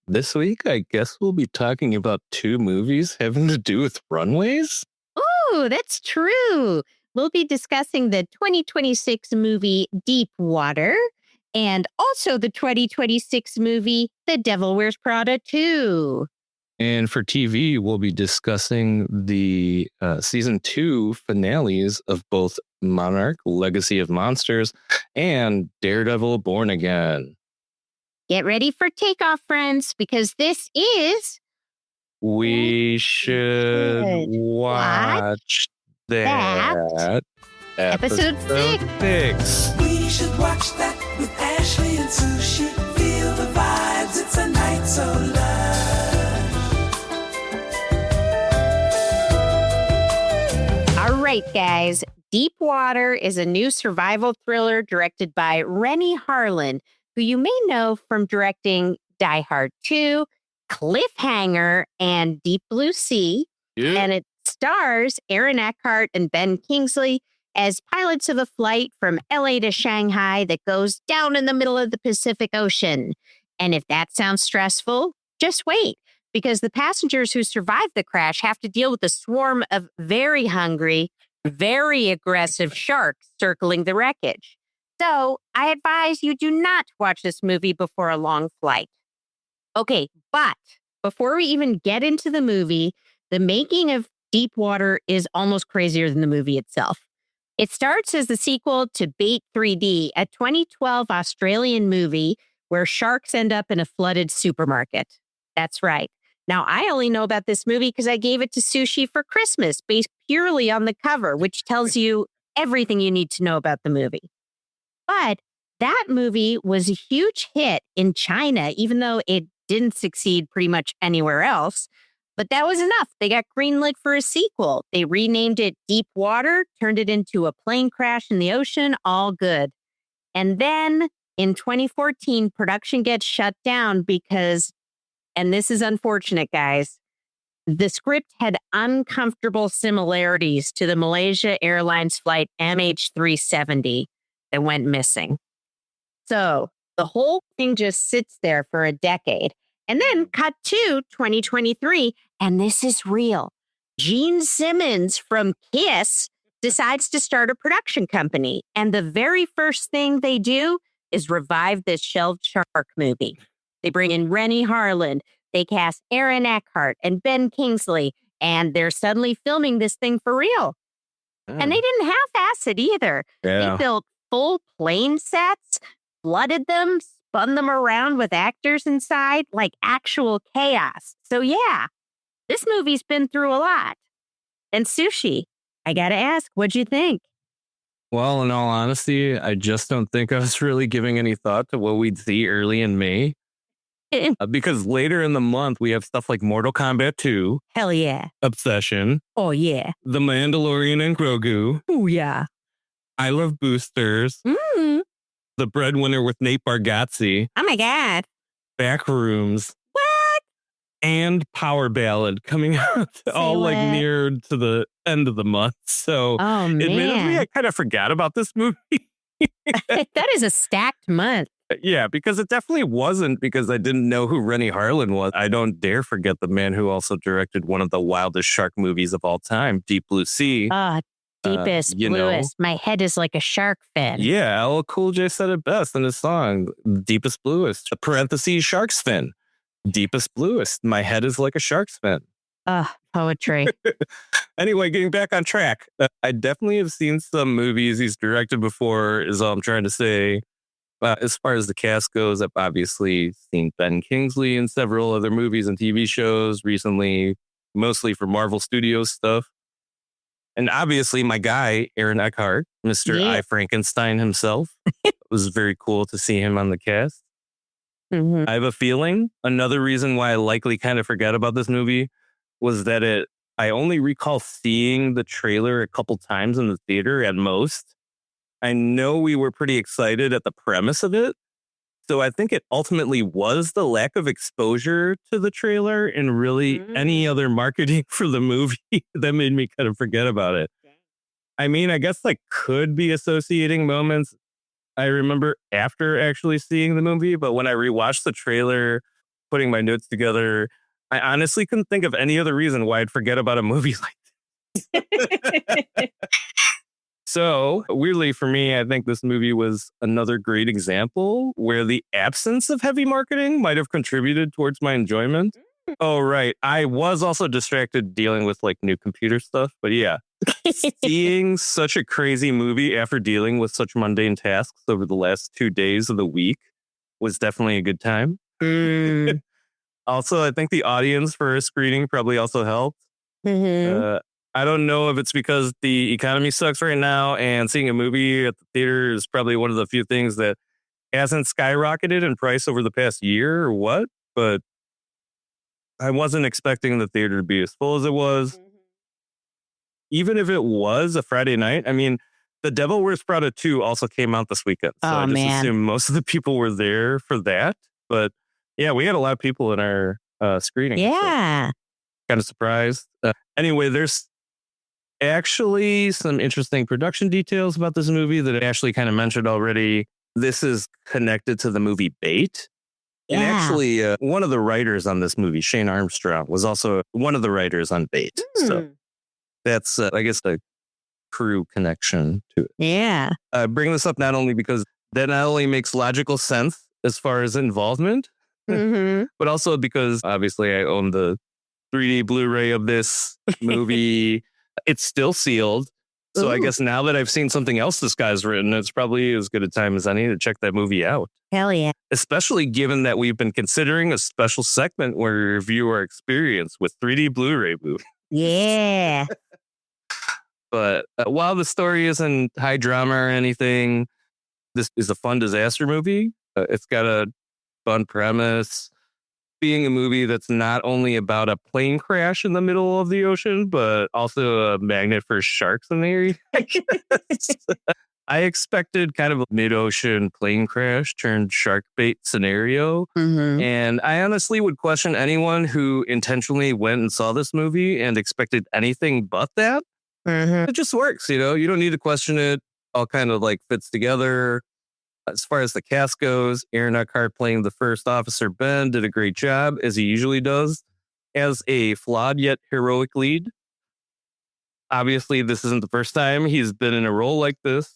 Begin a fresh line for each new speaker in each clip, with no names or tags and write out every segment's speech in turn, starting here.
This week, I guess we'll be talking about two movies having to do with runways.
Oh, that's true. We'll be discussing the 2026 movie Deep Water and also the 2026 movie The Devil Wears Prada 2.
And for TV, we'll be discussing the season 2 finales of both Monarch, Legacy of Monsters, and Daredevil Born Again.
Get ready for takeoff, friends, because this is
We should watch that
episode 6.
We should watch that with Ashley and Sushi. Feel the vibes, it's a night so lush.
All right, guys. Deep Water is a new survival thriller directed by Rennie Harlan, who you may know from directing Die Hard 2, Cliffhanger, and Deep Blue Sea.
Yeah.
And it stars Aaron Eckhart and Ben Kingsley as pilots of a flight from LA to Shanghai that goes down in the middle of the Pacific Ocean. And if that sounds stressful, just wait, because the passengers who survived the crash have to deal with a swarm of very hungry, very aggressive sharks circling the wreckage. So I advise you do not watch this movie before a long flight. Okay, but before we even get into the movie, the making of Deep Water is almost crazier than the movie itself. It starts as the sequel to Bait 3D, a 2012 Australian movie where sharks end up in a flooded supermarket. That's right. Now, I only know about this movie because I gave it to Sushi for Christmas, based purely on the cover, which tells you everything you need to know about the movie. But that movie was a huge hit in China, even though it didn't succeed pretty much anywhere else. But that was enough. They got greenlit for a sequel. They renamed it Deep Water, turned it into a plane crash in the ocean, all good. And then in 2014, production gets shut down because, and this is unfortunate, guys, the script had uncomfortable similarities to the Malaysia Airlines flight MH370 that went missing. So the whole thing just sits there for a decade. And then cut to 2023, and this is real. Gene Simmons from Kiss decides to start a production company. And the very first thing they do is revive this shelved shark movie. They bring in Rennie Harlan. They cast Aaron Eckhart and Ben Kingsley. And they're suddenly filming this thing for real. And they didn't half-ass it either.
Yeah.
They built full plane sets, flooded them, spun them around with actors inside, like actual chaos. So yeah, this movie's been through a lot. And Sushi, I gotta ask, what'd you think?
Well, in all honesty, I just don't think I was really giving any thought to what we'd see early in May. Because later in the month, we have stuff like Mortal Kombat 2.
Hell yeah.
Obsession.
Oh yeah.
The Mandalorian and Grogu.
Oh yeah.
I Love Boosters.
Mm.
The Breadwinner with Nate Bargatze.
Oh my God.
Backrooms.
What?
And Power Ballad coming out all like near to the end of the month. So admittedly, I kind of forgot about this movie.
That is a stacked month.
Yeah, because it definitely wasn't because I didn't know who Rennie Harlan was. I don't dare forget the man who also directed one of the wildest shark movies of all time, Deep Blue Sea.
Deepest, bluest. My head is like a shark fin.
Yeah, LL Cool J said it best in his song, Deepest Bluest, parentheses, shark's fin. Deepest Bluest. My head is like a shark's fin.
Poetry.
Anyway, getting back on track. I definitely have seen some movies he's directed before, is all I'm trying to say. As far as the cast goes, I've obviously seen Ben Kingsley in several other movies and TV shows recently, mostly for Marvel Studios stuff. And obviously my guy, Aaron Eckhart, Mr. I. Frankenstein himself. It was very cool to see him on the cast.
Mm-hmm.
I have a feeling another reason why I likely kind of forgot about this movie was that I only recall seeing the trailer a couple times in the theater at most. I know we were pretty excited at the premise of it. So I think it ultimately was the lack of exposure to the trailer and really any other marketing for the movie that made me kind of forget about it. I mean, I guess I could be associating moments I remember after actually seeing the movie, but when I rewatched the trailer putting my notes together, I honestly couldn't think of any other reason why I'd forget about a movie like this. So, weirdly for me, I think this movie was another great example where the absence of heavy marketing might have contributed towards my enjoyment. Oh, right. I was also distracted dealing with like new computer stuff. But yeah, seeing such a crazy movie after dealing with such mundane tasks over the last 2 days of the week was definitely a good time. Also, I think the audience for a screening probably also helped. I don't know if it's because the economy sucks right now and seeing a movie at the theater is probably one of the few things that hasn't skyrocketed in price over the past year or what, but I wasn't expecting the theater to be as full as it was. Even if it was a Friday night, I mean, The Devil Wears Prada 2 also came out this weekend. So I just assume most of the people were there for that. But yeah, we had a lot of people in our screening.
Yeah.
So kind of surprised. Anyway, there's actually some interesting production details about this movie that Ashley kind of mentioned already. This is connected to the movie Bait. And actually, one of the writers on this movie, Shane Armstrong, was also one of the writers on Bait. So that's, I guess, a crew connection to it.
Yeah.
I bring this up not only because that not only makes logical sense as far as involvement, but also because obviously I own the 3D Blu-ray of this movie. It's still sealed. So I guess now that I've seen something else this guy's written, it's probably as good a time as any to check that movie out.
Hell yeah.
Especially given that we've been considering a special segment where we review our experience with 3D Blu-ray movies.
Yeah.
But while the story isn't high drama or anything, this is a fun disaster movie. It's got a fun premise. Being a movie that's not only about a plane crash in the middle of the ocean, but also a magnet for sharks in the area. I expected kind of a mid-ocean plane crash turned shark bait scenario. And I honestly would question anyone who intentionally went and saw this movie and expected anything but that. It just works, you know? You don't need to question it. All kind of like fits together. As far as the cast goes, Aaron Eckhart playing the first officer, Ben, did a great job, as he usually does, as a flawed yet heroic lead. Obviously, this isn't the first time he's been in a role like this,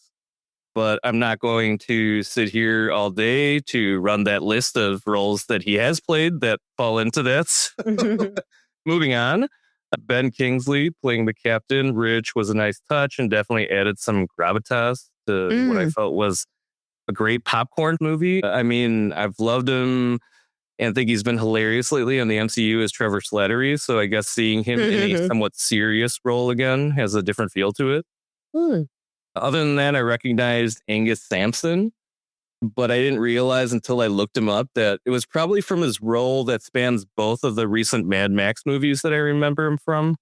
but I'm not going to sit here all day to run that list of roles that he has played that fall into that. Moving on, Ben Kingsley playing the captain, Rich, was a nice touch and definitely added some gravitas to what I felt was a great popcorn movie. I mean, I've loved him and think he's been hilarious lately on the MCU as Trevor Slattery. So I guess seeing him in a somewhat serious role again has a different feel to it. Other than that, I recognized Angus Sampson, but I didn't realize until I looked him up that it was probably from his role that spans both of the recent Mad Max movies that I remember him from.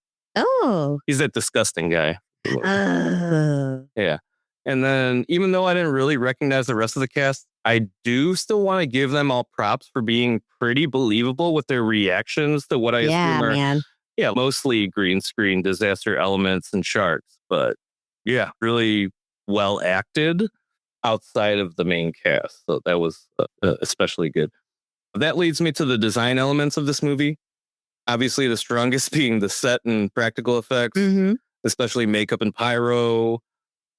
He's that disgusting guy. Yeah. And then, even though I didn't really recognize the rest of the cast, I do still want to give them all props for being pretty believable with their reactions to what I assume are mostly green screen disaster elements and sharks. But yeah, really well acted outside of the main cast. So that was especially good. That leads me to the design elements of this movie. Obviously, the strongest being the set and practical effects, especially makeup and pyro.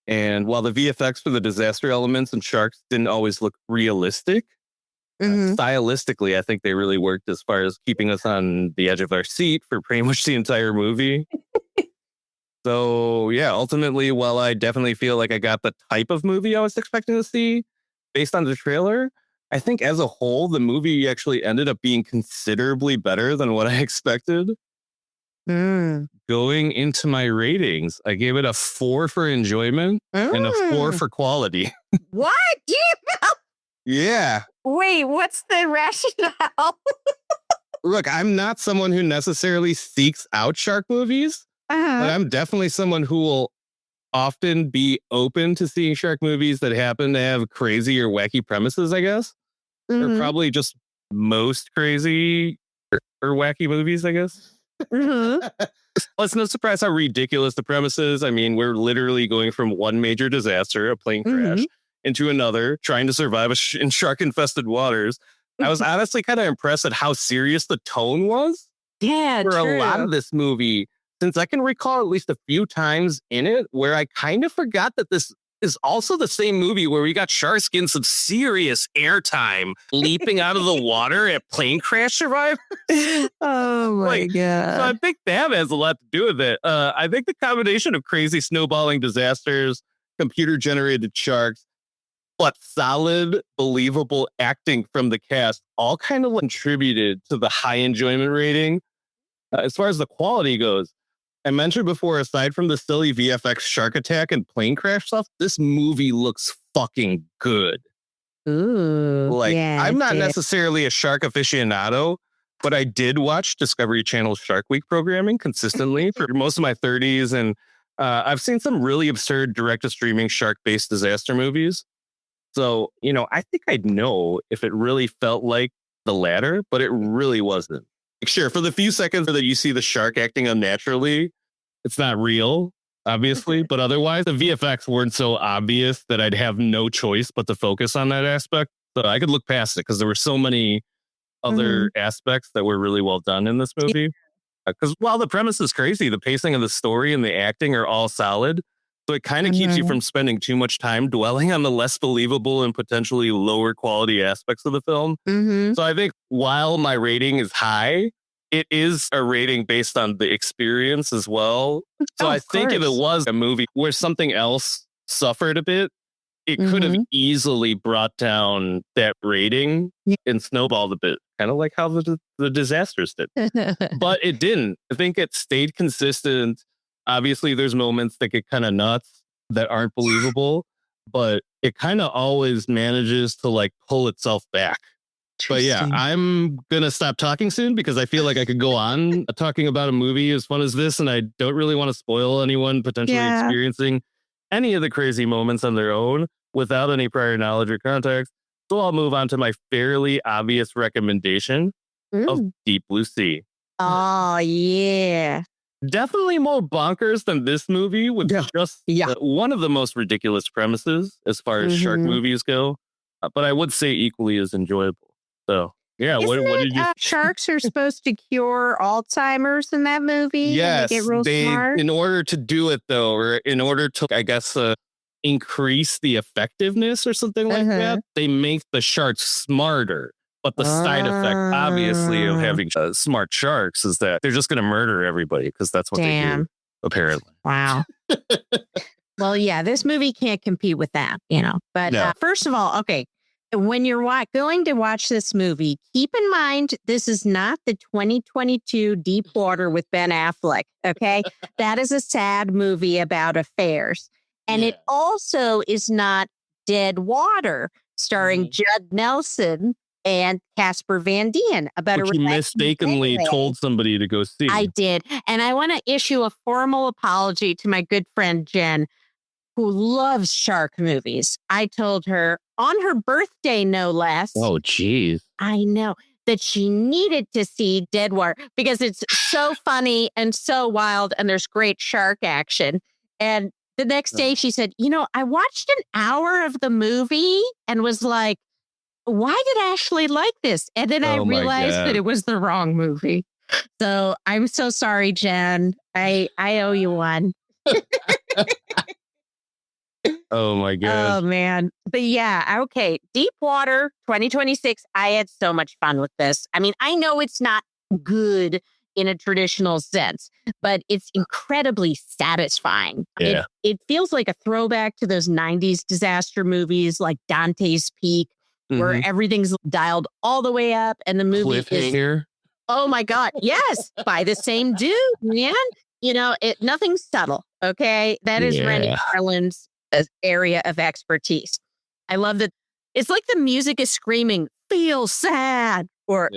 And while the VFX for the disaster elements and sharks didn't always look realistic, stylistically, I think they really worked as far as keeping us on the edge of our seat for pretty much the entire movie. So, yeah, ultimately, while I definitely feel like I got the type of movie I was expecting to see based on the trailer, I think as a whole, the movie actually ended up being considerably better than what I expected. Going into my ratings, I gave it a 4 for enjoyment and a 4 for quality.
What?
Yeah.
Wait, what's the rationale?
Look, I'm not someone who necessarily seeks out shark movies, but I'm definitely someone who will often be open to seeing shark movies that happen to have crazy or wacky premises, I guess. Or probably just most crazy or wacky movies, I guess. Well, it's no surprise how ridiculous the premise is. I mean, we're literally going from one major disaster, a plane crash, into another, trying to survive in shark-infested waters. I was honestly kind of impressed at how serious the tone was
Yeah,
for
true.
a lot of this movie, since I can recall at least a few times in it where I kind of forgot that this is also the same movie where we got sharks getting some serious airtime leaping out of the water at plane crash survivors.
Oh my
So I
God.
think that has a lot to do with it. I think the combination of crazy snowballing disasters, computer generated sharks, but solid, believable acting from the cast all kind of contributed to the high enjoyment rating. As far as the quality goes, I mentioned before, aside from the silly VFX shark attack and plane crash stuff, this movie looks fucking good.
Ooh,
Like,
yeah,
I'm
it
not
did.
necessarily a shark aficionado, but I did watch Discovery Channel's Shark Week programming consistently for most of my 30s. And I've seen some really absurd direct-to-streaming shark-based disaster movies. So, I think I'd know if it really felt like the latter, but it really wasn't. Sure, for the few seconds that you see the shark acting unnaturally, it's not real, obviously, but otherwise the VFX weren't so obvious that I'd have no choice but to focus on that aspect. So I could look past it because there were so many other aspects that were really well done in this movie. Because while the premise is crazy, the pacing of the story and the acting are all solid. So it kind of keeps you from spending too much time dwelling on the less believable and potentially lower quality aspects of the film. So I think while my rating is high, it is a rating based on the experience as well. So I think if it was a movie where something else suffered a bit, it could have easily brought down that rating and snowballed a bit, kind of like how the disasters did. But it didn't. I think it stayed consistent. Obviously, there's moments that get kind of nuts that aren't believable, but it kind of always manages to pull itself back. But yeah, I'm going to stop talking soon because I feel like I could go on talking about a movie as fun as this, and I don't really want to spoil anyone potentially experiencing any of the crazy moments on their own without any prior knowledge or context. So I'll move on to my fairly obvious recommendation of Deep Blue Sea.
Oh, yeah.
Definitely more bonkers than this movie with just one of the most ridiculous premises as far as shark movies go. But I would say equally as enjoyable. So, yeah, what did you...
Sharks are supposed to cure Alzheimer's in that movie?
Yes,
and they get real smart?
in order to do it, though, or in order to, I guess, increase the effectiveness or something like that, they make the sharks smarter. But the side effect, obviously, of having smart sharks is that they're just going to murder everybody because that's what they do, apparently.
Wow. Well, yeah, this movie can't compete with that, But first of all, okay, when you're going to watch this movie, keep in mind this is not the 2022 Deep Water with Ben Affleck, okay? That is a sad movie about affairs. And it also is not Dead Water, starring Judd Nelson and Casper Van Dien about
which you mistakenly told somebody to go see.
I did. And I want to issue a formal apology to my good friend Jen, who loves shark movies. I told her on her birthday, no less.
Oh, geez.
I know that she needed to see Dead Water because it's so funny and so wild and there's great shark action. And the next day she said, I watched an hour of the movie and was like, why did Ashley like this? And then I realized that it was the wrong movie. So I'm so sorry, Jen. I owe you one.
Oh, my God.
Oh, man. But yeah, okay. Deep Water 2026. I had so much fun with this. I mean, I know it's not good in a traditional sense, but it's incredibly satisfying.
Yeah.
It feels like a throwback to those 90s disaster movies like Dante's Peak, where everything's dialed all the way up and the movie is... Oh, my God. Yes. By the same dude, man. Nothing's subtle. Okay. That is Rennie Harlan's area of expertise. I love that. It's like the music is screaming, feel sad or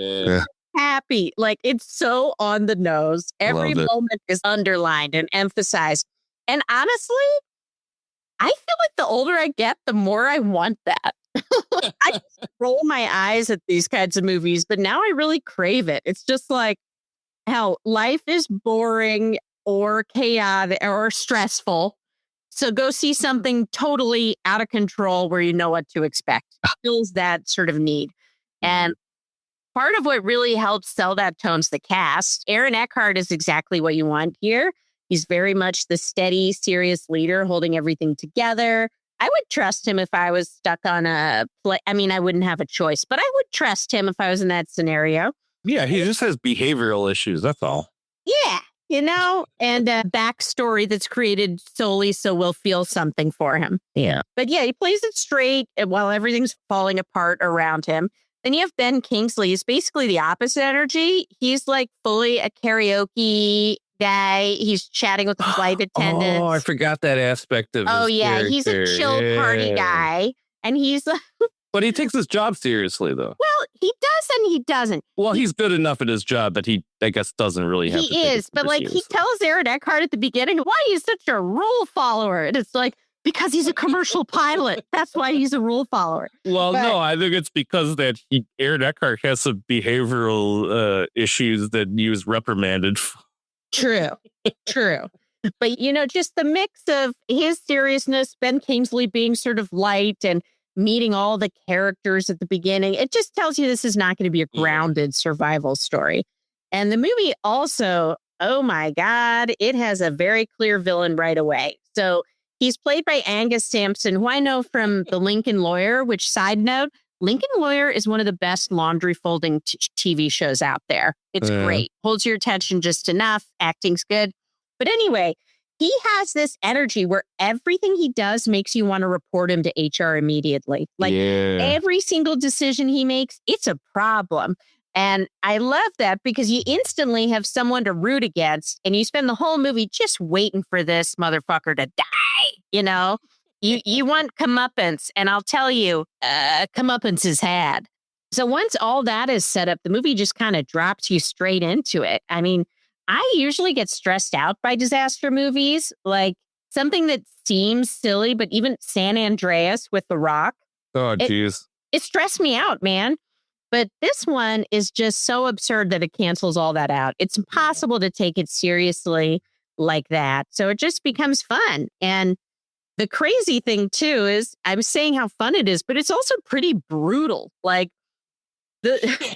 happy. Like it's so on the nose. Every moment is underlined and emphasized. And honestly, I feel like the older I get, the more I want that. I just roll my eyes at these kinds of movies, but now I really crave it. It's just like, hell, life is boring or chaotic or stressful. So go see something totally out of control where you know what to expect. It fills that sort of need. And part of what really helps sell that tone's the cast. Aaron Eckhart is exactly what you want here. He's very much the steady, serious leader holding everything together. I would trust him if I was stuck on a play. I mean, I wouldn't have a choice, but I would trust him if I was in that scenario.
Yeah, he just has behavioral issues. That's all.
Yeah, and a backstory that's created solely so we'll feel something for him.
Yeah.
But yeah, he plays it straight while everything's falling apart around him. Then you have Ben Kingsley. He's basically the opposite energy. He's like fully a karaoke guy. He's chatting with the flight attendants.
Oh, I forgot that aspect of his
yeah, he's a chill party guy. And he's
But he takes his job seriously, though.
Well, he does and he doesn't.
Well, he's good enough at his job that he, I guess, doesn't really have to take it
but like
seriously.
he tells Aaron Eckhart at the beginning why he's such a rule follower. And it's like, because he's a commercial pilot. That's why he's a rule follower.
Well, no, I think it's because that Aaron Eckhart has some behavioral issues that he was reprimanded for.
True. But, just the mix of his seriousness, Ben Kingsley being sort of light and meeting all the characters at the beginning, it just tells you this is not going to be a grounded survival story. And the movie also, oh my God, it has a very clear villain right away. So he's played by Angus Sampson, who I know from The Lincoln Lawyer, which, side note, Lincoln Lawyer is one of the best laundry folding TV shows out there. It's great. Holds your attention just enough. Acting's good. But anyway, he has this energy where everything he does makes you want to report him to HR immediately. Like every single decision he makes, it's a problem. And I love that because you instantly have someone to root against and you spend the whole movie just waiting for this motherfucker to die. You want comeuppance, and I'll tell you, comeuppance is had. So once all that is set up, the movie just kind of drops you straight into it. I mean, I usually get stressed out by disaster movies, like something that seems silly, but even San Andreas with The Rock.
Oh, geez.
It stressed me out, man. But this one is just so absurd that it cancels all that out. It's impossible to take it seriously like that. So it just becomes fun. And the crazy thing, too, is I'm saying how fun it is, but it's also pretty brutal. Like, I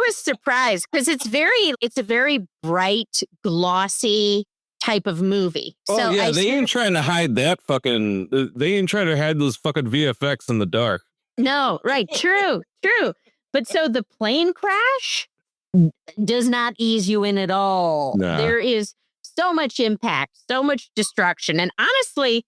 was surprised because it's a very bright, glossy type of movie.
Oh, yeah, they ain't trying to hide that they ain't trying to hide those fucking VFX in the dark.
No, right. True. But so the plane crash does not ease you in at all.
Nah.
There is so much impact, so much destruction, and honestly,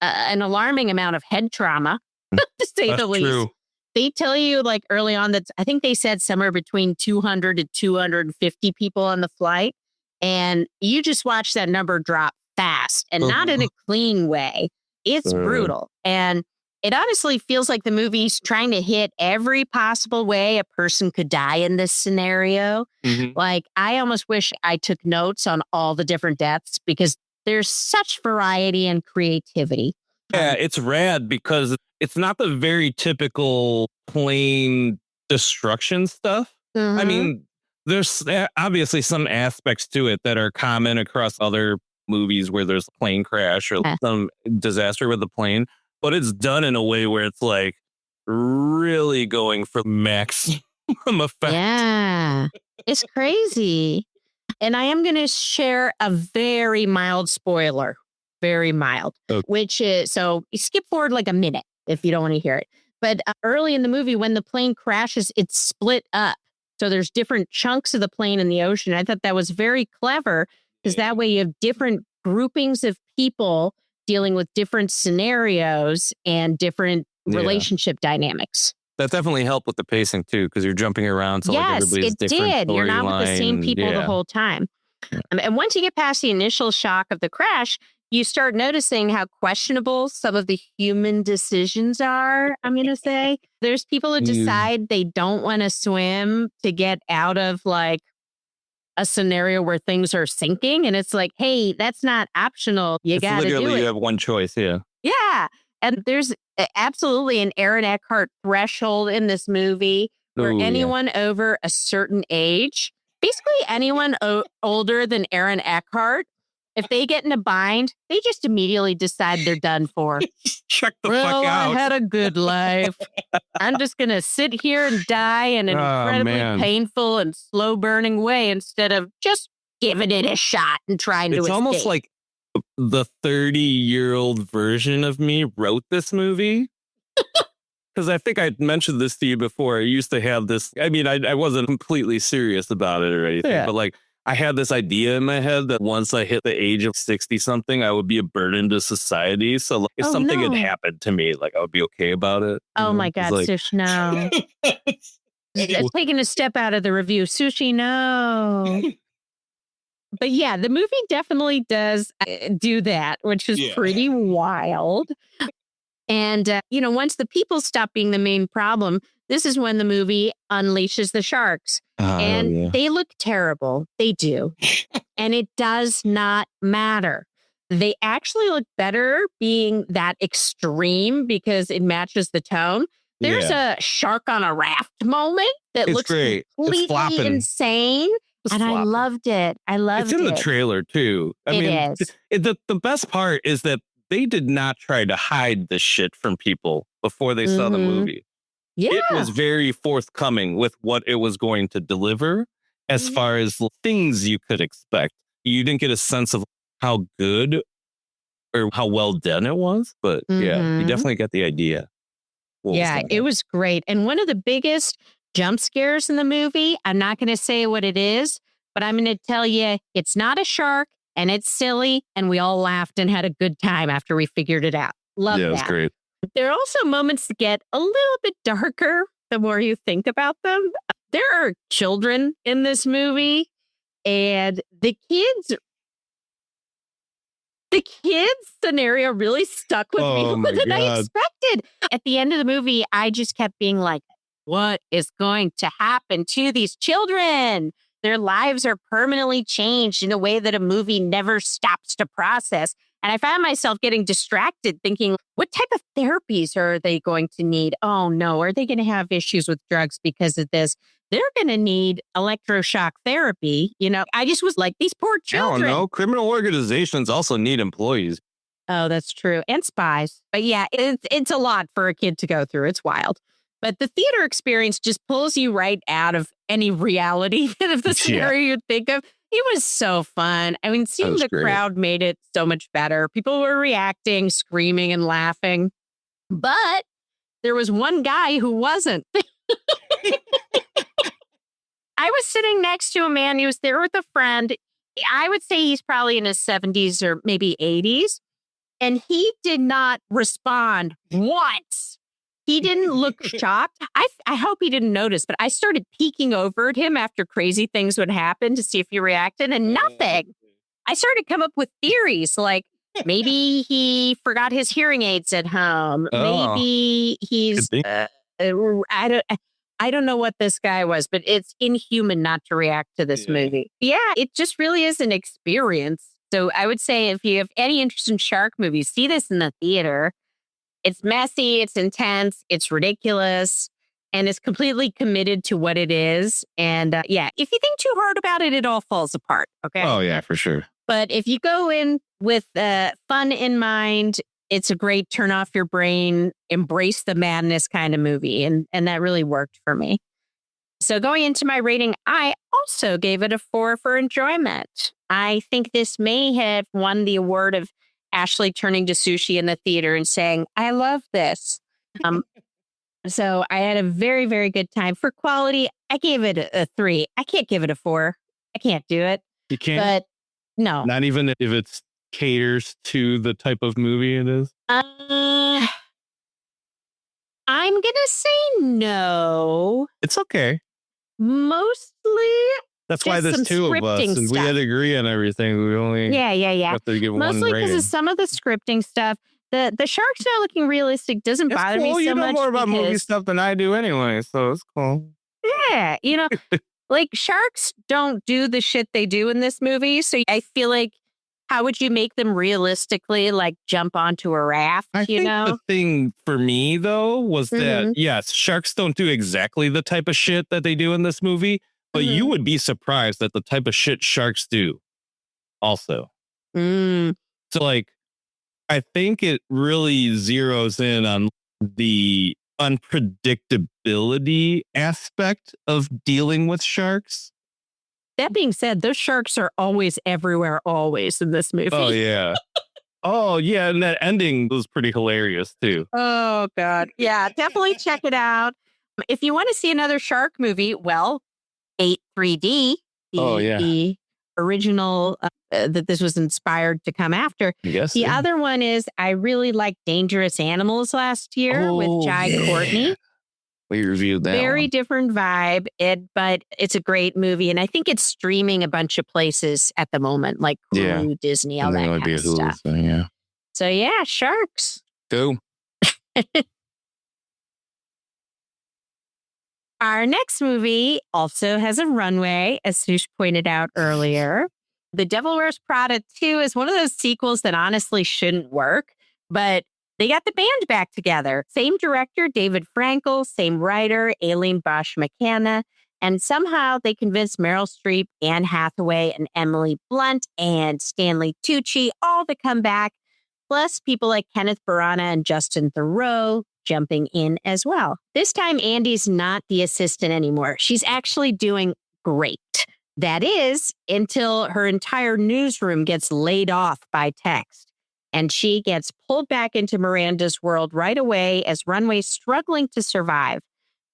an alarming amount of head trauma, to say the least.
True.
They tell you like early on that I think they said somewhere between 200 to 250 people on the flight. And you just watch that number drop fast and not in a clean way. It's brutal. And it honestly feels like the movie's trying to hit every possible way a person could die in this scenario. Like, I almost wish I took notes on all the different deaths because there's such variety and creativity.
Yeah, it's rad because it's not the very typical plane destruction stuff. I mean, there's obviously some aspects to it that are common across other movies where there's a plane crash or some disaster with a plane. But it's done in a way where it's like really going for maximum effect.
Yeah, it's crazy. And I am going to share a very mild spoiler, very mild, which is, so you skip forward like a minute if you don't want to hear it. But early in the movie, when the plane crashes, it's split up. So there's different chunks of the plane in the ocean. I thought that was very clever because that way you have different groupings of people dealing with different scenarios and different relationship dynamics.
That definitely helped with the pacing too, because you're jumping around. So
yes,
like
it did. You're not with the same people the whole time. And once you get past the initial shock of the crash, you start noticing how questionable some of the human decisions are, I'm going to say. There's people who decide they don't want to swim to get out of like a scenario where things are sinking. And it's like, hey, that's not optional. You got to do it.
Literally, you have one choice. Yeah.
Yeah. And there's absolutely an Aaron Eckhart threshold in this movie where anyone over a certain age, basically anyone older than Aaron Eckhart, If they get in a bind, they just immediately decide they're done for.
Check the fuck
I
out.
had a good life. I'm just going to sit here and die in an incredibly painful and slow burning way instead of just giving it a shot and trying to escape.
It's almost like the 30-year-old version of me wrote this movie. Because I think I mentioned this to you before. I used to have this. I mean, I wasn't completely serious about it or anything, but like I had this idea in my head that once I hit the age of 60-something, I would be a burden to society. So like, if something had happened to me, like I would be okay about it.
Oh my God,
like,
Sushi, no. Taking a step out of the review. Sushi, no. But yeah, the movie definitely does do that, which is pretty wild. And, once the people stop being the main problem, this is when the movie unleashes the sharks. And they look terrible. They do. And it does not matter. They actually look better being that extreme because it matches the tone. There's a shark on a raft moment that looks
great.
completely insane. And I loved it.
It's in the trailer, too. I mean, the best part is that they did not try to hide the shit from people before they saw the movie. Yeah. It was very forthcoming with what it was going to deliver as far as things you could expect. You didn't get a sense of how good or how well done it was, but yeah, you definitely got the idea. It was great. And one of the biggest jump scares in the movie, I'm not going to say what it is, but I'm going to tell you it's not a shark. And it's silly, and we all laughed and had a good time after we figured it out. Love that. Yeah, it was great. There are also moments that get a little bit darker the more you think about them. There are children in this movie, and the kids scenario really stuck with me more than I expected. At the end of the movie, I just kept being like, what is going to happen to these children? Their lives are permanently changed in a way that a movie never stops to process. And I found myself getting distracted thinking, what type of therapies are they going to need? Oh, no. Are they going to have issues with drugs because of this? They're going to need electroshock therapy. I just was like, these poor children. I don't know. Criminal organizations also need employees.
Oh, that's true. And spies. But yeah, it's a lot for a kid to go through. It's wild. But the theater experience just pulls you right out of any reality of the scenario you'd think of. It was so fun. I mean, seeing the crowd made it so much better. People were reacting, screaming and laughing. But there was one guy who wasn't. I was sitting next to a man. He was there with a friend. I would say he's probably in his 70s or maybe 80s. And he did not respond once. He didn't look shocked. I hope he didn't notice, but I started peeking over at him after crazy things would happen to see if he reacted, and nothing. I started to come up with theories like maybe he forgot his hearing aids at home. Maybe he's I don't know what this guy was, but it's inhuman not to react to this movie. Yeah, it just really is an experience. So I would say if you have any interest in shark movies, see this in the theater. It's messy, it's intense, it's ridiculous, and it's completely committed to what it is. And if you think too hard about it, it all falls apart. Okay.
Oh, yeah, for sure.
But if you go in with fun in mind, it's a great turn off your brain, embrace the madness kind of movie. And that really worked for me. So going into my rating, I also gave it a 4 for enjoyment. I think this may have won the award of Ashley turning to Sushi in the theater and saying, I love this. So I had a very, very good time. For quality, I gave it a 3. I can't give it a 4. I can't do it.
You can't?
But no.
Not even if it caters to the type of movie it is?
I'm going to say no.
It's okay.
Mostly.
That's why there's 2 of us, and we had to agree on everything. We only have to give
mostly
one rating.
because of some of the scripting stuff. The sharks not looking realistic doesn't bother me so much.
You know more about movie stuff than I do anyway, so it's cool.
Yeah, like sharks don't do the shit they do in this movie. So I feel like, how would you make them realistically like jump onto a raft?
I think the thing for me though was that yes, sharks don't do exactly the type of shit that they do in this movie. But you would be surprised at the type of shit sharks do also.
Mm.
So like, I think it really zeroes in on the unpredictability aspect of dealing with sharks.
That being said, those sharks are always everywhere, always in this movie.
Oh, yeah. Oh, yeah. And that ending was pretty hilarious, too.
Oh, God. Yeah, definitely check it out. If you want to see another shark movie, well, 8 3D,
Oh, yeah.
the original that this was inspired to come after.
Yes.
The other one is I really liked Dangerous Animals last year with Jai Courtney.
We reviewed that
Very
one.
different vibe, but it's a great movie. And I think it's streaming a bunch of places at the moment, like Hulu, Disney, all that kind of stuff.
Yeah.
So yeah, sharks.
Go.
Our next movie also has a runway, as Sush pointed out earlier. The Devil Wears Prada 2 is one of those sequels that honestly shouldn't work, but they got the band back together. Same director, David Frankel, same writer, Aileen Bosch McKenna, and somehow they convinced Meryl Streep, Anne Hathaway, and Emily Blunt, and Stanley Tucci all to come back, plus people like Kenneth Branagh and Justin Theroux jumping in as well. This time, Andy's not the assistant anymore. She's actually doing great. That is, until her entire newsroom gets laid off by text. And she gets pulled back into Miranda's world right away as Runway's struggling to survive.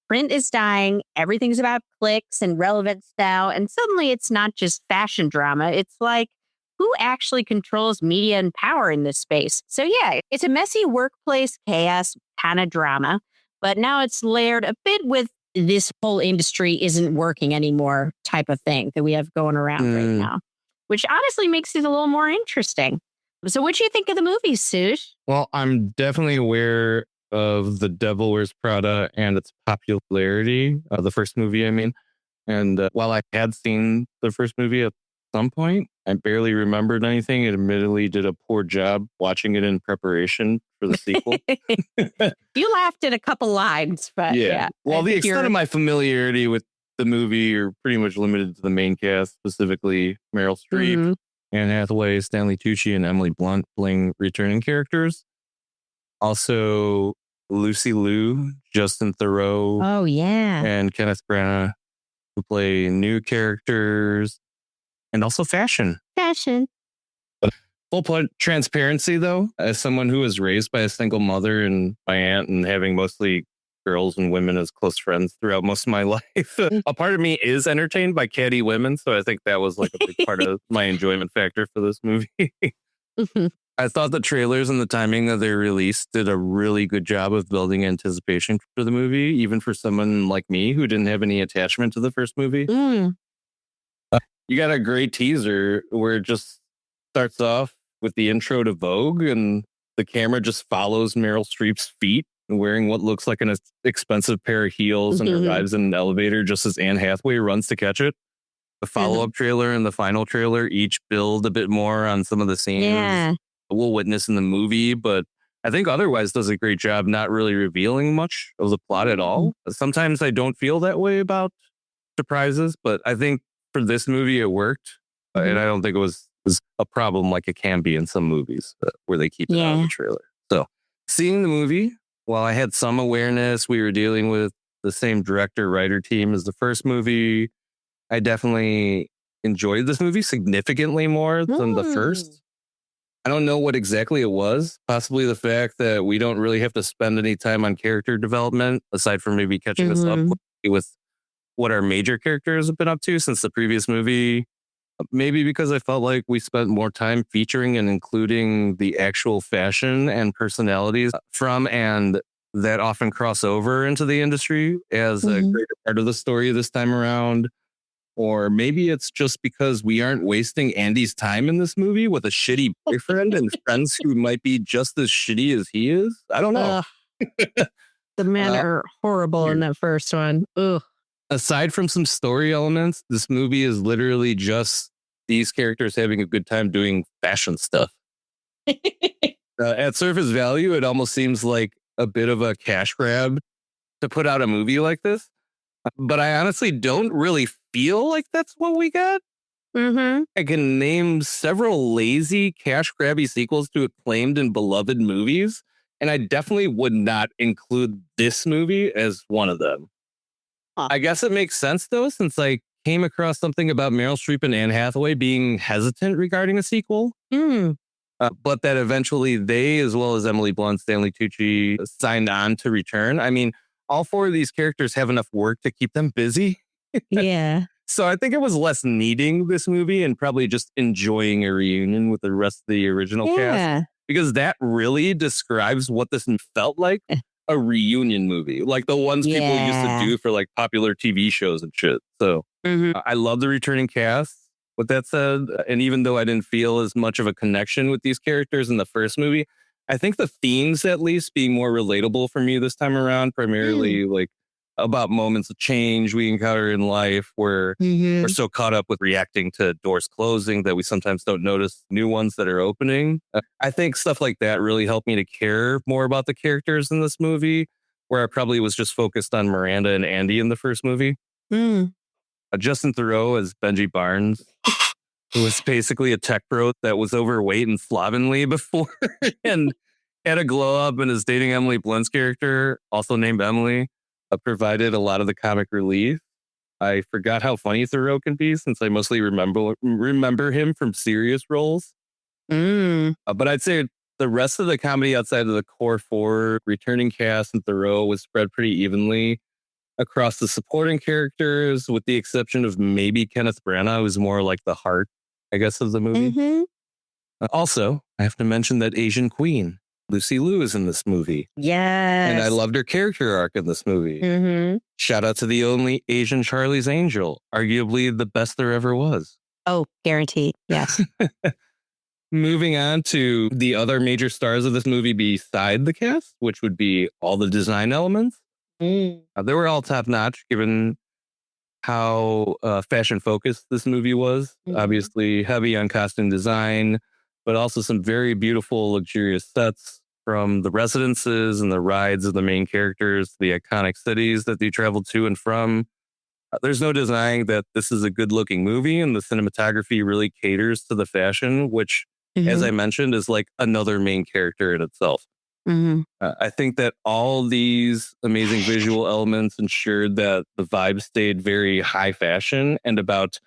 Print is dying. Everything's about clicks and relevance now. And suddenly it's not just fashion drama. It's like, who actually controls media and power in this space? So yeah, it's a messy workplace chaos kind of drama, but now it's layered a bit with this whole industry isn't working anymore type of thing that we have going around right now, which honestly makes it a little more interesting. So what do you think of the movie, Sush?
Well, I'm definitely aware of The Devil Wears Prada and its popularity, the first movie, I mean. And while I had seen the first movie at some point, I barely remembered anything. It admittedly did a poor job watching it in preparation for the sequel.
You laughed at a couple lines, but yeah.
Well, the extent of my familiarity with the movie are pretty much limited to the main cast, specifically Meryl Streep, Anne Hathaway, Stanley Tucci, and Emily Blunt playing returning characters. Also, Lucy Liu, Justin Theroux,
oh yeah,
and Kenneth Branagh, who play new characters, and also fashion. Full transparency, though, as someone who was raised by a single mother and my aunt and having mostly girls and women as close friends throughout most of my life, a part of me is entertained by catty women. So I think that was like a big part of my enjoyment factor for this movie. I thought the trailers and the timing of their release did a really good job of building anticipation for the movie, even for someone like me who didn't have any attachment to the first movie. You got a great teaser where it just starts off with the intro to Vogue and the camera just follows Meryl Streep's feet wearing what looks like an expensive pair of heels and arrives in an elevator just as Anne Hathaway runs to catch it. The follow-up trailer and the final trailer each build a bit more on some of the scenes we'll witness in the movie, but I think otherwise does a great job not really revealing much of the plot at all. Sometimes I don't feel that way about surprises, but I think for this movie it worked. And I don't think it was a problem like it can be in some movies where they keep it out of the trailer. So seeing the movie, while I had some awareness, we were dealing with the same director-writer team as the first movie. I definitely enjoyed this movie significantly more than the first. I don't know what exactly it was. Possibly the fact that we don't really have to spend any time on character development, aside from maybe catching us up with what our major characters have been up to since the previous movie. Maybe because I felt like we spent more time featuring and including the actual fashion and personalities from and that often cross over into the industry as a greater part of the story this time around. Or maybe it's just because we aren't wasting Andy's time in this movie with a shitty boyfriend and friends who might be just as shitty as he is. I don't know.
The men are horrible in that first one. Ugh.
Aside from some story elements, this movie is literally just these characters having a good time doing fashion stuff. At surface value, it almost seems like a bit of a cash grab to put out a movie like this. But I honestly don't really feel like that's what we got.
Mm-hmm.
I can name several lazy, cash grabby sequels to acclaimed and beloved movies, and I definitely would not include this movie as one of them.
Huh.
I guess it makes sense though, since I came across something about Meryl Streep and Anne Hathaway being hesitant regarding a sequel,
Mm.
but that eventually they, as well as Emily Blunt, Stanley Tucci, signed on to return. I mean, all four of these characters have enough work to keep them busy.
Yeah.
So I think it was less needing this movie and probably just enjoying a reunion with the rest of the original cast,
Yeah.
because that really describes what this felt like, a reunion movie, like the ones people used to
Yeah.
do for like popular TV shows and shit. So
Mm-hmm.
I love the returning cast. With that said, and even though I didn't feel as much of a connection with these characters in the first movie, I think the themes, at least, being more relatable for me this time around, primarily like about moments of change we encounter in life where
Mm-hmm.
we're so caught up with reacting to doors closing that we sometimes don't notice new ones that are opening. I think stuff like that really helped me to care more about the characters in this movie, where I probably was just focused on Miranda and Andy in the first movie.
Mm.
Justin Theroux as Benji Barnes, who was basically a tech bro that was overweight and slovenly before and had a glow up and is dating Emily Blunt's character, also named Emily, provided a lot of the comic relief. I forgot how funny Theroux can be since I mostly remember him from serious roles.
Mm.
But I'd say the rest of the comedy outside of the core four, returning cast and Theroux, was spread pretty evenly across the supporting characters, with the exception of maybe Kenneth Branagh, who's more like the heart, I guess, of the movie.
Mm-hmm.
Also, I have to mention that Asian queen, Lucy Liu, is in this movie.
Yes.
And I loved her character arc in this movie.
Mm-hmm.
Shout out to the only Asian Charlie's Angel, arguably the best there ever was.
Oh, guaranteed. Yes.
Moving on to the other major stars of this movie beside the cast, which would be all the design elements.
Mm.
They were all top notch, given how fashion focused this movie was.
Mhm.
Obviously, heavy on costume design, but also some very beautiful, luxurious sets from the residences and the rides of the main characters, the iconic cities that they traveled to and from. There's no denying that this is a good looking movie, and the cinematography really caters to the fashion, which, as I mentioned, is like another main character in itself.
Mm-hmm.
I think that all these amazing visual elements ensured that the vibe stayed very high fashion and about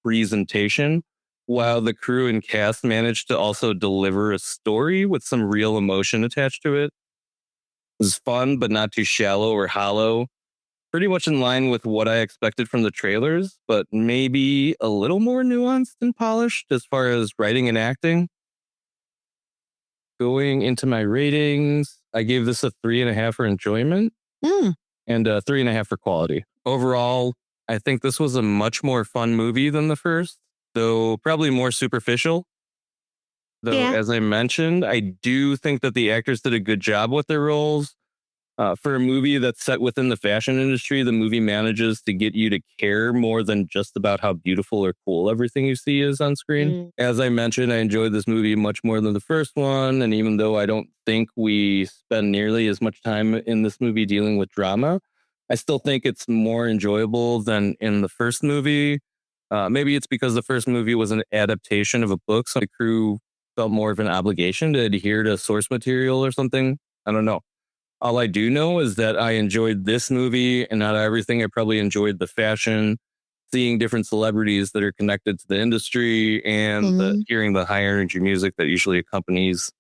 presentation, while the crew and cast managed to also deliver a story with some real emotion attached to it. It was fun, but not too shallow or hollow. Pretty much in line with what I expected from the trailers, but maybe a little more nuanced and polished as far as writing and acting. Going into my ratings, I gave this a 3.5 for enjoyment and a 3.5 for quality. Overall, I think this was a much more fun movie than the first, though probably more superficial. Though, as I mentioned, I do think that the actors did a good job with their roles. For a movie that's set within the fashion industry, the movie manages to get you to care more than just about how beautiful or cool everything you see is on screen. As I mentioned, I enjoyed this movie much more than the first one. And even though I don't think we spend nearly as much time in this movie dealing with drama, I still think it's more enjoyable than in the first movie. Maybe it's because the first movie was an adaptation of a book, so the crew felt more of an obligation to adhere to source material or something. I don't know. All I do know is that I enjoyed this movie, and not everything. I probably enjoyed the fashion, seeing different celebrities that are connected to the industry, and hearing the high energy music that usually accompanies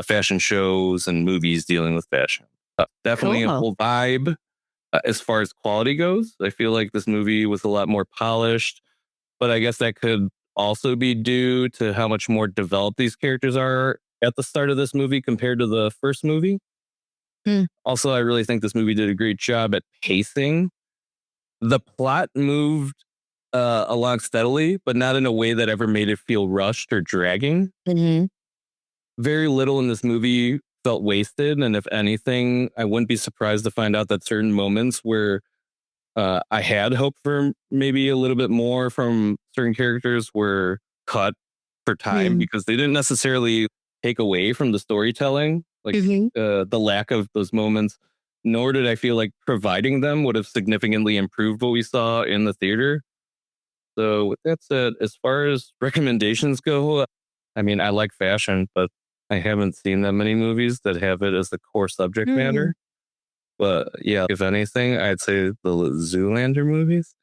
fashion shows and movies dealing with fashion. Definitely a whole vibe. As far as quality goes, I feel like this movie was a lot more polished, but I guess that could also be due to how much more developed these characters are at the start of this movie compared to the first movie. Also, I really think this movie did a great job at pacing. The plot moved along steadily, but not in a way that ever made it feel rushed or dragging. Very little in this movie felt wasted. And if anything, I wouldn't be surprised to find out that certain moments where I had hoped for maybe a little bit more from certain characters were cut for time because they didn't necessarily take away from the storytelling, like the lack of those moments, nor did I feel like providing them would have significantly improved what we saw in the theater. So with that said, as far as recommendations go, I mean, I like fashion, but I haven't seen that many movies that have it as the core subject
Mm.
matter. But yeah, if anything, I'd say the Zoolander movies.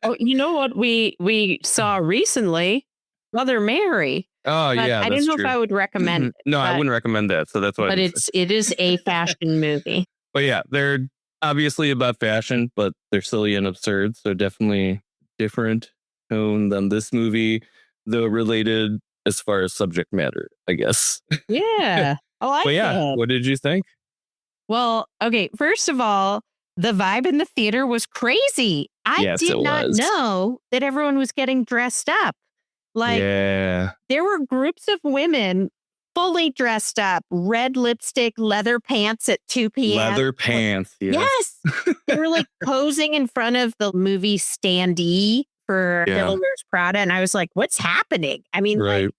Oh, you know what we saw recently? Mother Mary.
Oh
But
yeah,
I don't
that's
know if
true.
I would recommend it.
No, I wouldn't recommend that. So that's why I
But
didn't say.
it is a fashion movie.
But yeah, they're obviously about fashion, but they're silly and absurd. So definitely different tone than this movie, though related as far as subject matter, I guess.
Yeah. I like
But yeah,
it.
what did you think?
Well, okay, first of all, the vibe in the theater was crazy. I
Yes,
did
it
not
was.
know that everyone was getting dressed up. Like,
Yeah.
there were groups of women fully dressed up, red lipstick, leather pants at 2 p.m.
Leather pants. Yes.
Yes. They were like posing in front of the movie standee for
Yeah.
Devil Wears Prada. And I was like, what's happening? I mean, like,
Right.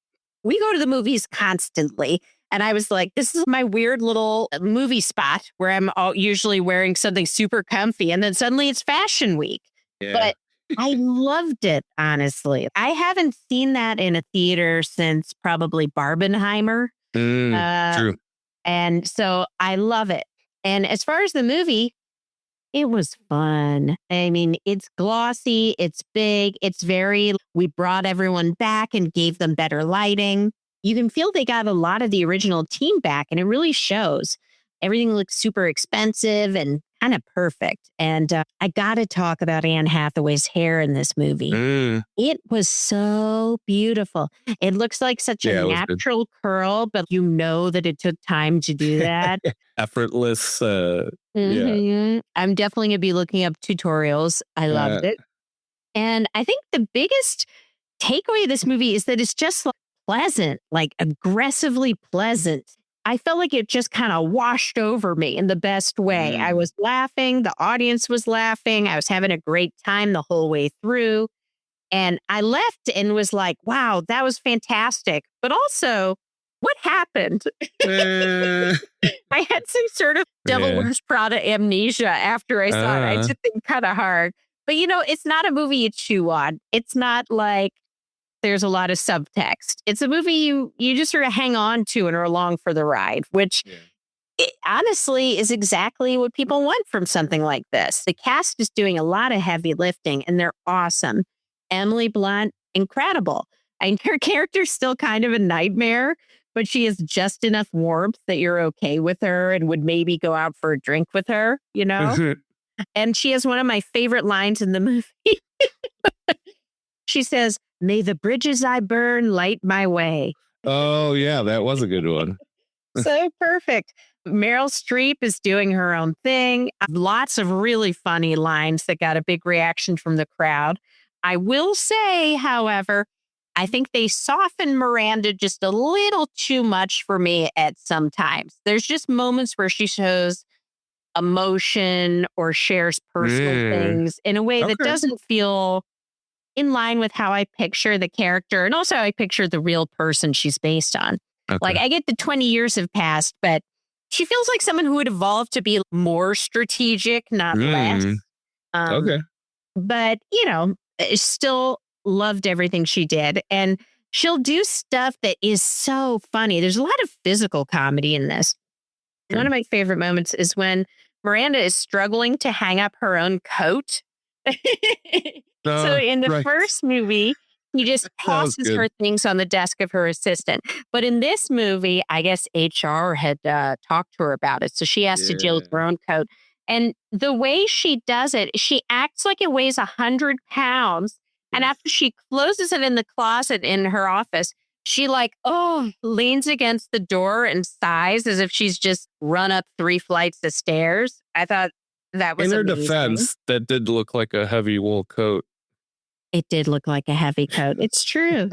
we go to the movies constantly. And I was like, this is my weird little movie spot where I'm usually wearing something super comfy. And then suddenly it's fashion week.
Yeah.
But I loved it, honestly. I haven't seen that in a theater since probably Barbenheimer.
True.
And so I love it. And as far as the movie, it was fun. I mean, it's glossy, it's big, it's very, we brought everyone back and gave them better lighting. You can feel they got a lot of the original team back, and it really shows. Everything looks super expensive and kind of perfect. And I got to talk about Anne Hathaway's hair in this movie. It was so beautiful. It looks like such
Yeah,
a
it was good.
natural curl, but you know that it took time to do that.
Effortless. Yeah.
Mhm. I'm definitely going to be looking up tutorials. I loved it. And I think the biggest takeaway of this movie is that it's just like pleasant, like aggressively pleasant. I felt like it just kind of washed over me in the best way. I was laughing, the audience was laughing, I was having a great time the whole way through. And I left and was like, wow, that was fantastic. But also, what happened?
Eh,
I had some sort of Devil
Yeah.
Wears Prada amnesia after I saw it. I
Uh.
just think kind of hard. But you know, it's not a movie you chew on. It's not like there's a lot of subtext. It's a movie you just sort of hang on to and are along for the ride, which it honestly is exactly what people want from something like this. The cast is doing a lot of heavy lifting and they're awesome. Emily Blunt, incredible. And her character's still kind of a nightmare, but she has just enough warmth that you're okay with her and would maybe go out for a drink with her, you know? And she has one of my favorite lines in the movie. She says, "May the bridges I burn light my way."
Oh yeah, that was a good one.
So perfect. Meryl Streep is doing her own thing. Lots of really funny lines that got a big reaction from the crowd. I will say, however, I think they soften Miranda just a little too much for me at some times. There's just moments where she shows emotion or shares personal things in a way that
Okay.
doesn't feel in line with how I picture the character and also how I picture the real person she's based on. Like, I get the 20 years have passed, but she feels like someone who would evolve to be more strategic, not less.
Okay.
But, you know, still loved everything she did. And she'll do stuff that is so funny. There's a lot of physical comedy in this. One of my favorite moments is when Miranda is struggling to hang up her own coat. So in the
right.
first movie, he just
That was
tosses
good.
her things on the desk of her assistant. But in this movie, I guess HR had talked to her about it. So she has to deal with her own coat. And the way she does it, she acts like it weighs 100 pounds. And after she closes it in the closet in her office, she leans against the door and sighs as if she's just run up 3 flights of stairs. I thought that was
In her
amazing.
defense, that did look like a heavy wool coat.
It did look like a heavy coat. It's true.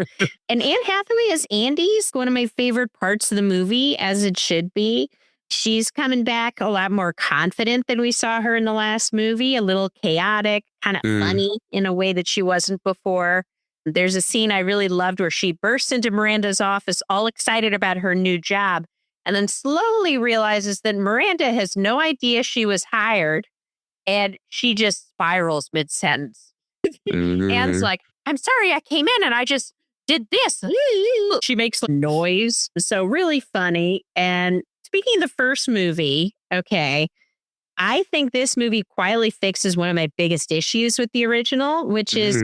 And Anne Hathaway as Andy's one of my favorite parts of the movie, as it should be. She's coming back a lot more confident than we saw her in the last movie, a little chaotic, kind of funny in a way that she wasn't before. There's a scene I really loved where she bursts into Miranda's office all excited about her new job and then slowly realizes that Miranda has no idea she was hired and she just spirals mid-sentence. Anne's like, I'm sorry, I came in and I just did this. She makes a noise. So really funny. And speaking of the first movie, okay, I think this movie quietly fixes one of my biggest issues with the original, which is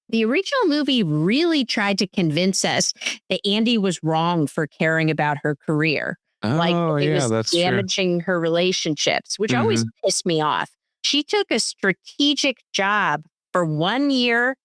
the original movie really tried to convince us that Andy was wrong for caring about her career.
Oh,
it
yeah,
was
that's true.
damaging her relationships, which always pissed me off. She took a strategic job for 1 year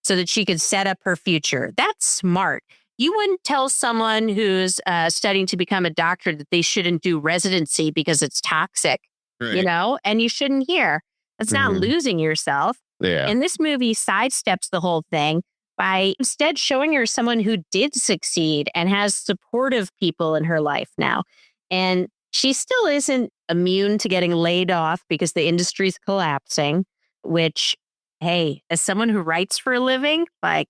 so that she could set up her future. That's smart. You wouldn't tell someone who's studying to become a doctor that they shouldn't do residency because it's toxic, you know, and you shouldn't hear. That's not losing yourself.
Yeah.
And this movie sidesteps the whole thing by instead showing her someone who did succeed and has supportive people in her life now. And she still isn't immune to getting laid off because the industry's collapsing, which, hey, as someone who writes for a living, like,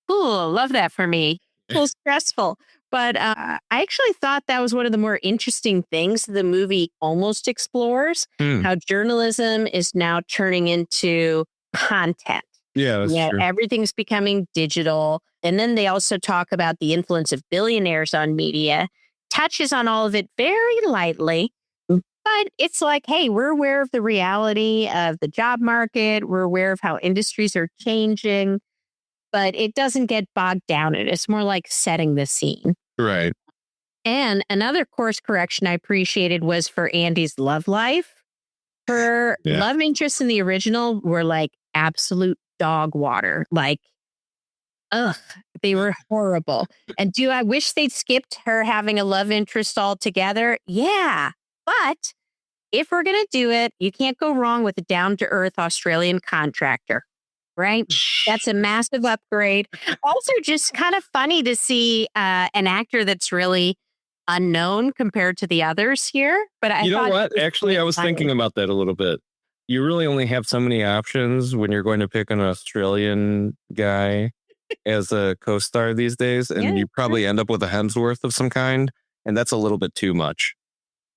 cool, love that for me. A little stressful. But I actually thought that was one of the more interesting things the movie almost explores, how journalism is now turning into content.
Yeah, that's true.
Everything's becoming digital. And then they also talk about the influence of billionaires on media, touches on all of it very lightly. But it's like, hey, we're aware of the reality of the job market. We're aware of how industries are changing, but it doesn't get bogged down in it. It's more like setting the scene.
Right.
And another course correction I appreciated was for Andy's love life. Her love interests in the original were like absolute dog water. Like, ugh, they were horrible. And do I wish they'd skipped her having a love interest altogether? Yeah. But if we're going to do it, you can't go wrong with a down-to-earth Australian contractor, right? That's a massive upgrade. Also, just kind of funny to see an actor that's really unknown compared to the others here. But I
You know
thought
what? Actually, I was thinking about that a little bit. You really only have so many options when you're going to pick an Australian guy as a co-star these days, and you probably end up with a Hemsworth of some kind, and that's a little bit too much.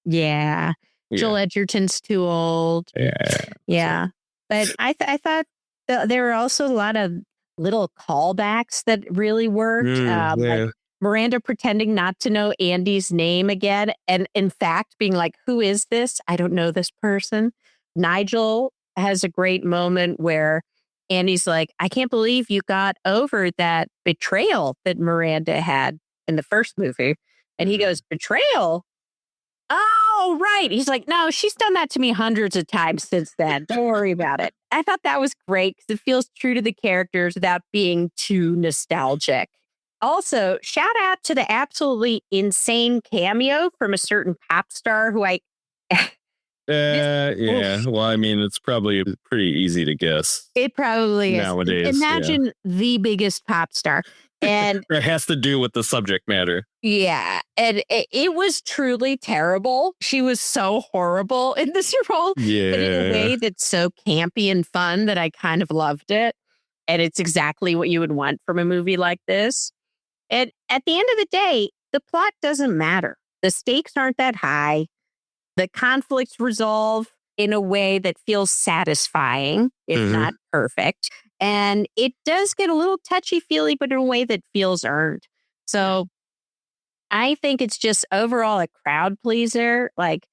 Yeah. Joel Edgerton's too old. Yeah. But I thought there were also a lot of little callbacks that really worked. Like Miranda pretending not to know Andy's name again. And in fact, being like, who is this? I don't know this person. Nigel has a great moment where Andy's like, I can't believe you got over that betrayal that Miranda had in the first movie. And he goes, betrayal? Oh, right. He's like, no, she's done that to me hundreds of times since then. Don't worry about it. I thought that was great because it feels true to the characters without being too nostalgic. Also, shout out to the absolutely insane cameo from a certain pop star who
well, I mean, it's probably pretty easy to guess.
It probably
nowadays.
is. Imagine the biggest pop star. And
it has to do with the subject matter.
Yeah. And it was truly terrible. She was so horrible in this role.
Yeah.
But in a way that's so campy and fun that I kind of loved it. And it's exactly what you would want from a movie like this. And at the end of the day, the plot doesn't matter. The stakes aren't that high. The conflicts resolve in a way that feels satisfying, if not perfect. And it does get a little touchy-feely, but in a way that feels earned. So I think it's just overall a crowd pleaser, like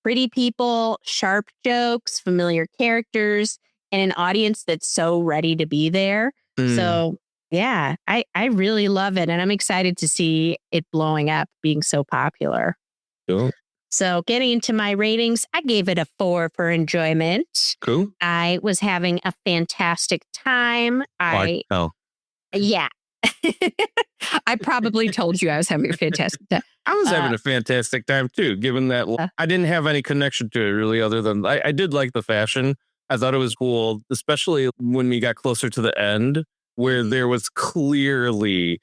pretty people, sharp jokes, familiar characters, and an audience that's so ready to be there. So yeah, I really love it. And I'm excited to see it blowing up, being so popular.
Cool.
So getting into my ratings, I gave it a 4 for enjoyment.
Cool.
I was having a fantastic time. Yeah. I probably told you I was having a fantastic time.
I was having a fantastic time too, given that I didn't have any connection to it really, other than I did like the fashion. I thought it was cool, especially when we got closer to the end, where there was clearly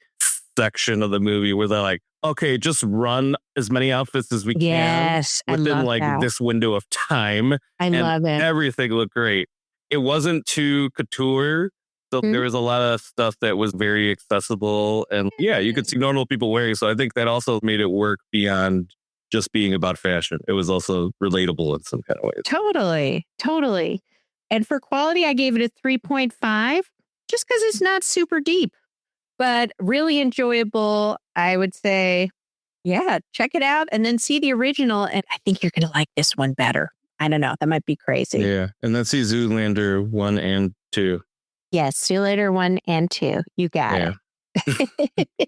section of the movie where they're like, okay, just run as many outfits as we can within like this window of time.
I love it.
Everything looked great. It wasn't too couture. So there was a lot of stuff that was very accessible. And yeah, you could see normal people wearing. So I think that also made it work beyond just being about fashion. It was also relatable in some kind of ways.
Totally. And for quality, I gave it a 3.5 just because it's not super deep, but really enjoyable. I would say, yeah, check it out and then see the original. And I think you're going to like this one better. I don't know. That might be crazy.
Yeah. And that's the Zoolander 1 and 2.
Yes. See you later, 1 and 2. You got it.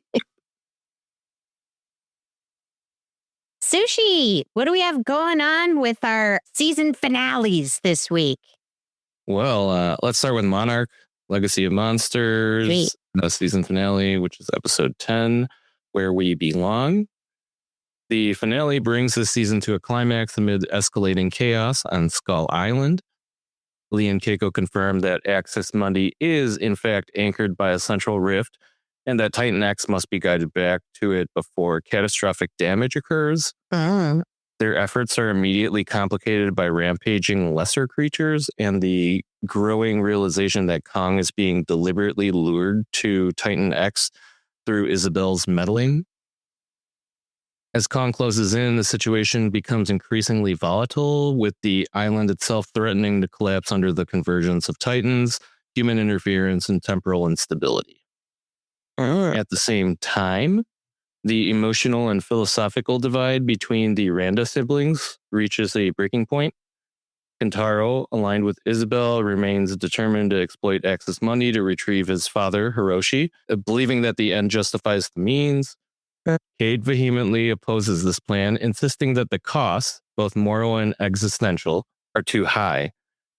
Sushi, what do we have going on with our season finales this week?
Well, let's start with Monarch, Legacy of Monsters,
Sweet.
the season finale, which is episode 10, Where We Belong. The finale brings this season to a climax amid escalating chaos on Skull Island. Lee and Keiko confirm that Axis Mundi is, in fact, anchored by a central rift, and that Titan X must be guided back to it before catastrophic damage occurs. Their efforts are immediately complicated by rampaging lesser creatures and the growing realization that Kong is being deliberately lured to Titan X through Isabel's meddling. As Kong closes in, the situation becomes increasingly volatile, with the island itself threatening to collapse under the convergence of Titans, human interference, and temporal instability. At the same time, the emotional and philosophical divide between the Randa siblings reaches a breaking point. Kentaro, aligned with Isabel, remains determined to exploit Axis Mundi to retrieve his father, Hiroshi, believing that the end justifies the means. Cade vehemently opposes this plan, insisting that the costs, both moral and existential, are too high.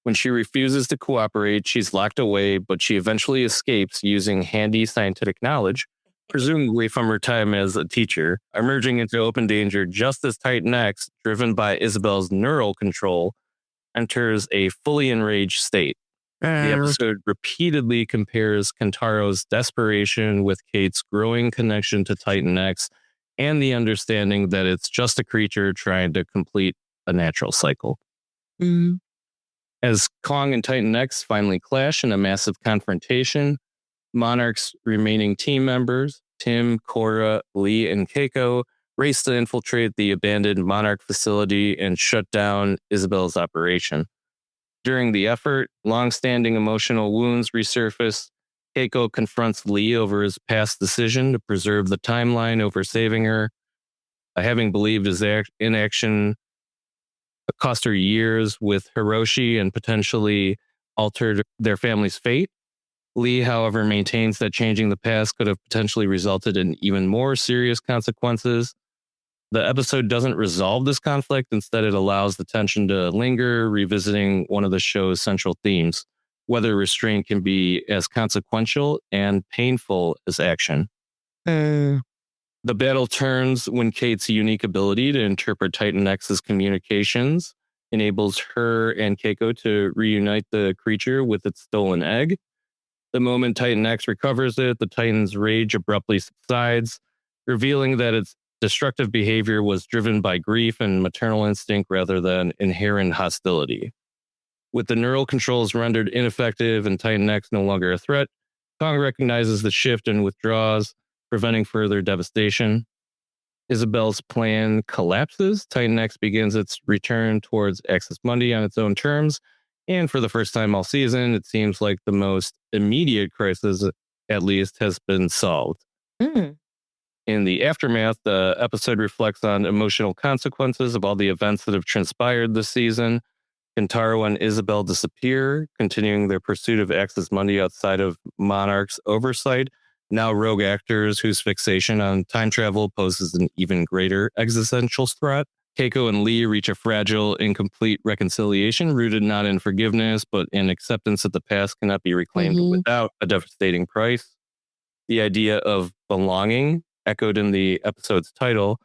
When she refuses to cooperate, she's locked away, but she eventually escapes using handy scientific knowledge, presumably from her time as a teacher, emerging into open danger just as Titan X, driven by Isabel's neural control, enters a fully enraged state. The episode repeatedly compares Kentaro's desperation with Kate's growing connection to Titan X and the understanding that it's just a creature trying to complete a natural cycle. As Kong and Titan X finally clash in a massive confrontation, Monarch's remaining team members, Tim, Korra, Lee, and Keiko, race to infiltrate the abandoned Monarch facility and shut down Isabel's operation. During the effort, long-standing emotional wounds resurface. Keiko confronts Lee over his past decision to preserve the timeline over saving her. Having believed his inaction cost her years with Hiroshi and potentially altered their family's fate. Lee, however, maintains that changing the past could have potentially resulted in even more serious consequences. The episode doesn't resolve this conflict. Instead, it allows the tension to linger, revisiting one of the show's central themes, whether restraint can be as consequential and painful as action. The battle turns when Kate's unique ability to interpret Titan X's communications enables her and Keiko to reunite the creature with its stolen egg. The moment Titan X recovers it, the Titan's rage abruptly subsides, revealing that its destructive behavior was driven by grief and maternal instinct rather than inherent hostility. With the neural controls rendered ineffective and Titan X no longer a threat, Kong recognizes the shift and withdraws, preventing further devastation. Isabel's plan collapses. Titan X begins its return towards Axis Mundi on its own terms, and for the first time all season, it seems like the most immediate crisis, at least, has been solved. In the aftermath, the episode reflects on emotional consequences of all the events that have transpired this season. Kentaro and Isabel disappear, continuing their pursuit of Axis Mundi outside of Monarch's oversight. Now rogue actors whose fixation on time travel poses an even greater existential threat. Keiko and Lee reach a fragile, incomplete reconciliation rooted not in forgiveness, but in acceptance that the past cannot be reclaimed without a devastating price. The idea of belonging, echoed in the episode's title,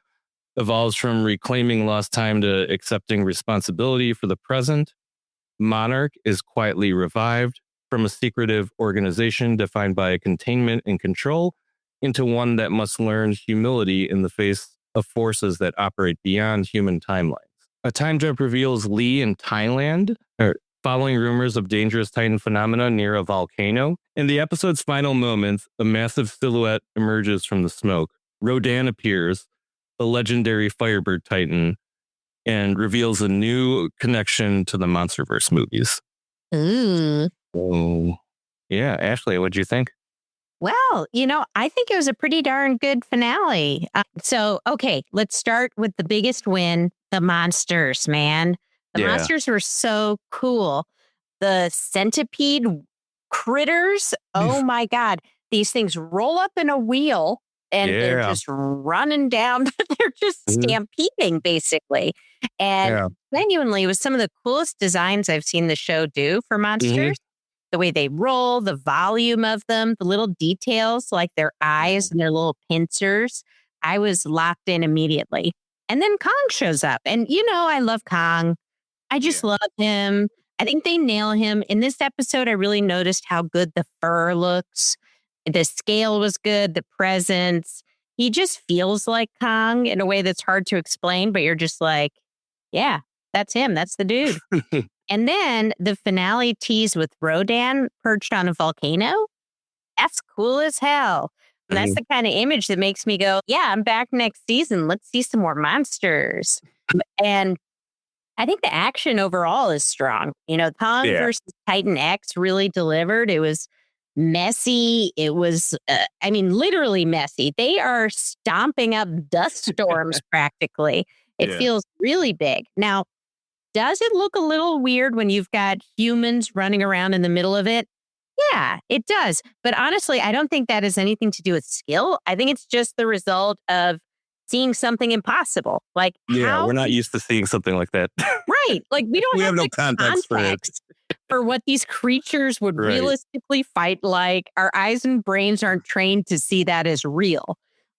evolves from reclaiming lost time to accepting responsibility for the present. Monarch is quietly revived from a secretive organization defined by containment and control into one that must learn humility in the face of forces that operate beyond human timelines. A time jump reveals Lee in Thailand, following rumors of dangerous Titan phenomena near a volcano. In the episode's final moments, a massive silhouette emerges from the smoke. Rodan appears, the legendary Firebird Titan, and reveals a new connection to the MonsterVerse movies.
Ooh.
Oh, yeah. Ashley, what'd you think?
Well, I think it was a pretty darn good finale. Okay, let's start with the biggest win, the monsters, man. The
Yeah.
monsters were so cool. The centipede critters, oh my God. These things roll up in a wheel and they're
Yeah.
just running down. They're just
Mhm.
stampeding, basically. And
Yeah.
genuinely, it was some of the coolest designs I've seen the show do for
Mhm.
monsters. The way they roll, the volume of them, the little details like their eyes and their little pincers. I was locked in immediately. And then Kong shows up. And I love Kong. I just
Yeah.
love him. I think they nail him. In this episode, I really noticed how good the fur looks. The scale was good, the presence. He just feels like Kong in a way that's hard to explain, but you're just like, yeah, that's him. That's the dude. And then the finale tease with Rodan perched on a volcano. That's cool as hell. And that's
Mhm.
the kind of image that makes me go, yeah, I'm back next season. Let's see some more monsters. And I think the action overall is strong. Kong
Yeah.
versus Titan X really delivered. It was messy. It was, literally messy. They are stomping up dust storms practically. It
Yeah.
feels really big. Now, does it look a little weird when you've got humans running around in the middle of it? Yeah, it does. But honestly, I don't think that has anything to do with skill. I think it's just the result of seeing something impossible. Like,
Yeah.
how
We're not used to seeing something like that.
right. Like we don't
We
have
have no
the
context for it.
context for what these creatures would
Right.
realistically fight like. Our eyes and brains aren't trained to see that as real.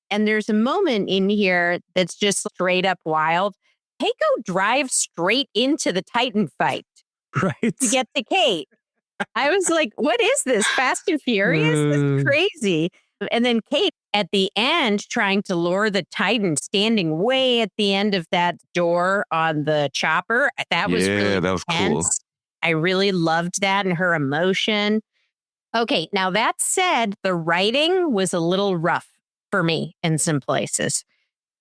And there's a moment in here that's just straight up wild. Keiko drives straight into the Titan fight
Right.
to get to Kate. I was like, what is this? Fast and Furious? This is
Mm,
crazy. And then Kate at the end trying to lure the Titan, standing way at the end of that door on the chopper. That was
yeah,
really
that was cool.
tense. I really loved that and her emotion. Okay, now that said, the writing was a little rough for me in some places.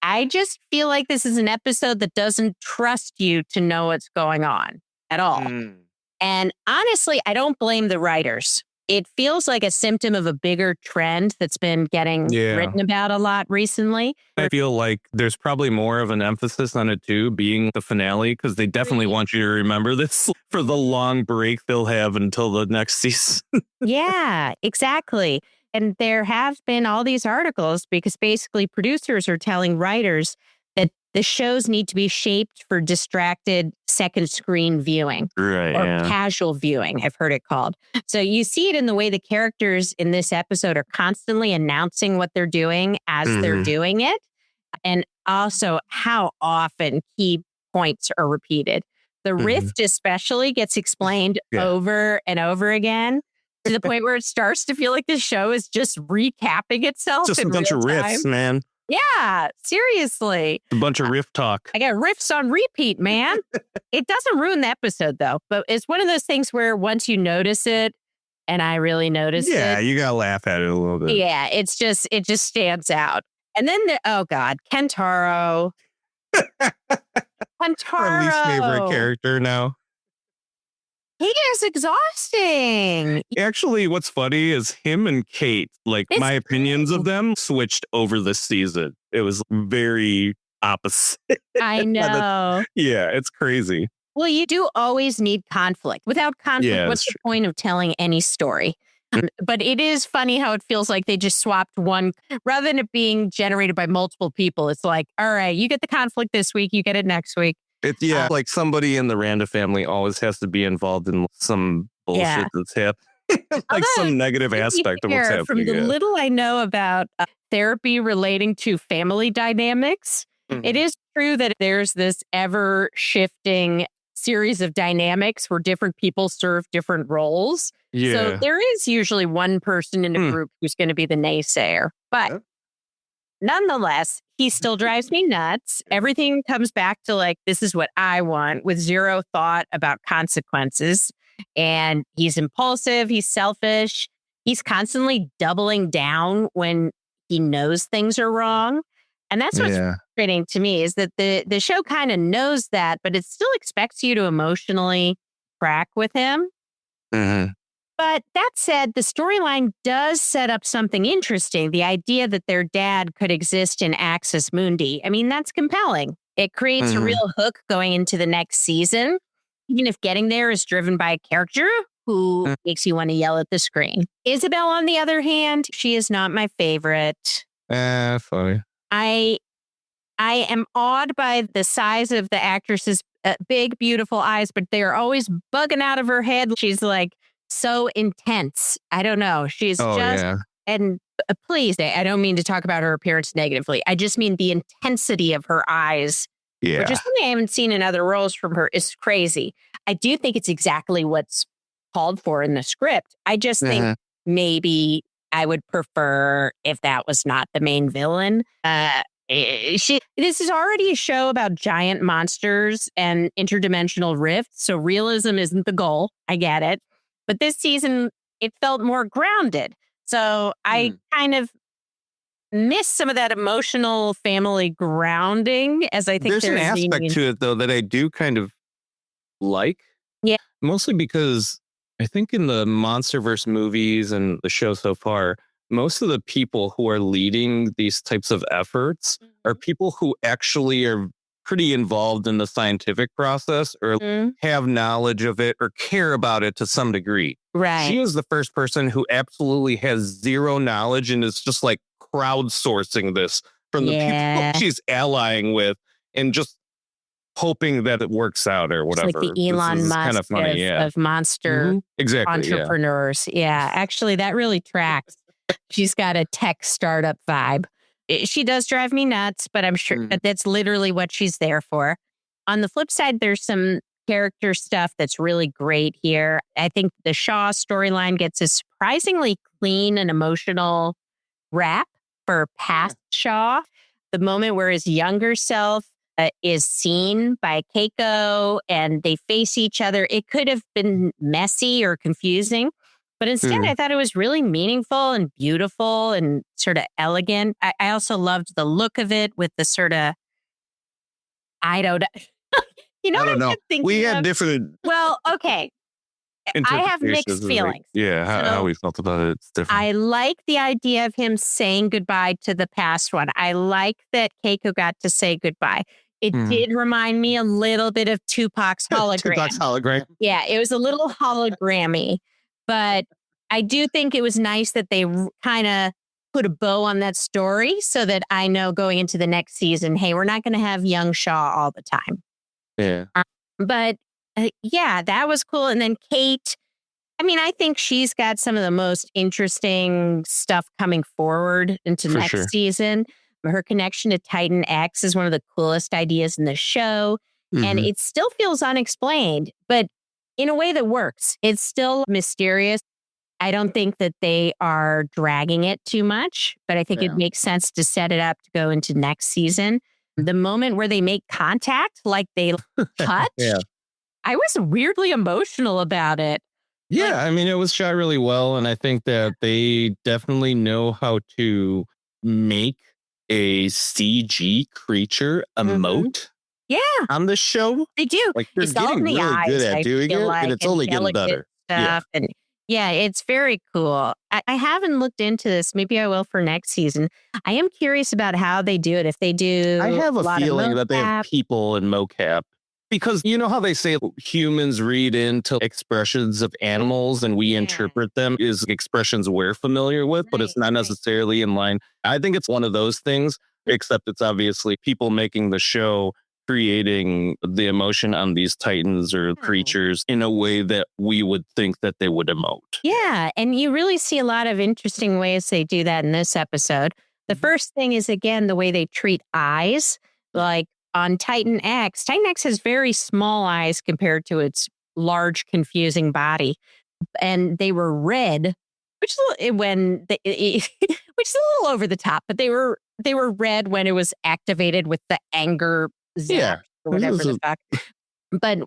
I just feel like this is an episode that doesn't trust you to know what's going on at all.
Mm.
And honestly, I don't blame the writers. It feels like a symptom of a bigger trend that's been getting
Yeah.
written about a lot recently.
I feel like there's probably more of an emphasis on it too, being the finale, because they definitely want you to remember this for the long break they'll have until the next season.
Yeah, exactly. And there have been all these articles because basically producers are telling writers that the shows need to be shaped for distracted second screen viewing.
Right.
Or
Yeah.
casual viewing, I've heard it called. So you see it in the way the characters in this episode are constantly announcing what they're doing as they're
Mhm.
doing it. And also how often key points are repeated. The
Mhm.
rift especially gets explained
Yeah.
over and over again to the point where it starts to feel like the show is just recapping itself
Just
in
a bunch
real
of
time.
riffs, man.
Yeah, seriously.
A bunch of riff talk.
I got riffs on repeat, man. It doesn't ruin the episode though, but it's one of those things where once you notice it, and I really noticed
Yeah,
it.
you gotta laugh at it a little bit.
Yeah, it just stands out. And then oh God, Kentaro.
Our least favorite
Kentaro.
character now.
He is exhausting.
Actually, what's funny is him and Kate, like
It's
my opinions
true.
of them switched over this season. It was very opposite.
I know.
Yeah, it's crazy.
Well, you do always need conflict. Without conflict,
Yeah,
what's
that's
the point of telling any story? But it is funny how it feels like they just swapped one rather than it being generated by multiple people. It's like, all right, you get the conflict this week, you get it next week.
It's like somebody in the Randa family always has to be involved in some bullshit
Yeah.
that's happening. Like
Although,
some negative
to be
aspect of what's
fair,
happening.
from the
yeah.
little I know about therapy relating to family dynamics, it is true that there's this ever shifting series of dynamics where different people serve different roles.
Yeah.
So there is usually one person in a group who's going to be the naysayer. But
Yeah.
nonetheless, he still drives me nuts. Everything comes back to like, this is what I want with zero thought about consequences. And he's impulsive. He's selfish. He's constantly doubling down when he knows things are wrong. And that's what's
Yeah.
frustrating to me is that the show kind of knows that, but it still expects you to emotionally crack with him.
Mhm.
But that said, the storyline does set up something interesting. The idea that their dad could exist in Axis Mundi. I mean, that's compelling. It creates a
Mhm.
real hook going into the next season, even if getting there is driven by a character who
Mm.
makes you want to yell at the screen. Isabel, on the other hand, she is not my favorite.
Funny.
I I am awed by the size of the actress's big, beautiful eyes, but they are always bugging out of her head. She's like so intense. I don't know. She's
Oh,
just,
yeah.
and please, I don't mean to talk about her appearance negatively. I just mean the intensity of her eyes, which is
Yeah.
something I haven't seen in other roles from her, is crazy. I do think it's exactly what's called for in the script. I just think
Mhm.
maybe I would prefer if that was not the main villain. This is already a show about giant monsters and interdimensional rifts, so realism isn't the goal. I get it. But this season, it felt more grounded. So I
Mm.
kind of miss some of that emotional family grounding as I think
There's an
they're leaning
aspect
in.
to it, though, that I do kind of like,
Yeah.
mostly because I think in the MonsterVerse movies and the show so far, most of the people who are leading these types of efforts are people who actually are pretty involved in the scientific process or
Mhm.
have knowledge of it or care about it to some degree.
Right.
She is the first person who absolutely has zero knowledge and is just like crowdsourcing this from the people
Yeah.
she's allying with and just hoping that it works out or
It's like the
whatever. This
Elon
is kind
Musk
of funny. Yeah.
of monster
Exactly. Yeah.
entrepreneurs. Yeah, actually, that really tracks. She's got a tech startup vibe. She does drive me nuts, but I'm sure
Mm.
that that's literally what she's there for. On the flip side, there's some character stuff that's really great here. I think the Shaw storyline gets a surprisingly clean and emotional rap for past Shaw. The moment where his younger self is seen by Keiko and they face each other, it could have been messy or confusing. But instead, I
Mm.
thought it was really meaningful and beautiful and sort of elegant. I also loved the look of it with the sort of, I don't, you know
I
what
don't
I'm
know.
just
We
thinking
had
of?
different
Well, okay. I have
interpretations
mixed
of like,
feelings.
yeah, how
So
we felt about it. It's different.
I like the idea of him saying goodbye to the past one. I like that Keiko got to say goodbye. It
Mm.
did remind me a little bit of Tupac's hologram.
Tupac's hologram.
Yeah, it was a little hologrammy, but I do think it was nice that they kind of put a bow on that story so that I know going into the next season, hey, we're not going to have young Shaw all the time.
Yeah.
But yeah, that was cool. And then Kate, I mean, I think she's got some of the most interesting stuff coming forward into
For
next
sure.
season. Her connection to Titan X is one of the coolest ideas in the show. And
Mhm.
it still feels unexplained, but in a way that works. It's still mysterious. I don't think that they are dragging it too much, but I think it
Yeah.
makes sense to set it up to go into next season. The moment where they make contact, like they touch,
Yeah.
I was weirdly emotional about it. Like,
Yeah, I mean, it was shot really well, and I think that they definitely know how to make a CG creature
mhm.
emote
Yeah,
on the show.
they do.
Like, they're
It's all in
getting
the
really good
eyes,
at
I
doing
feel
it, and
like,
it's
and
only getting
delicate
better. Yeah.
stuff. And yeah, it's very cool. I haven't looked into this. Maybe I will for next season. I am curious about how they do it. If they
I
do
have
a
a
lot of
feeling that they have
mocap.
people in mocap because you know how they say humans read into expressions of animals and we
Yeah.
interpret them as expressions we're familiar with, but it's
Right,
not
right.
necessarily in line. I think it's one of those things, except it's obviously people making the show creating the emotion on these titans or creatures in a way that we would think that they would emote.
Yeah, and you really see a lot of interesting ways they do that in this episode. The first thing is, again, the way they treat eyes. Like on Titan X has very small eyes compared to its large, confusing body. And they were red, which is when which is a little over the top, but they were red when it was activated with the anger zap
Yeah.
or
This
whatever
is
the fuck. But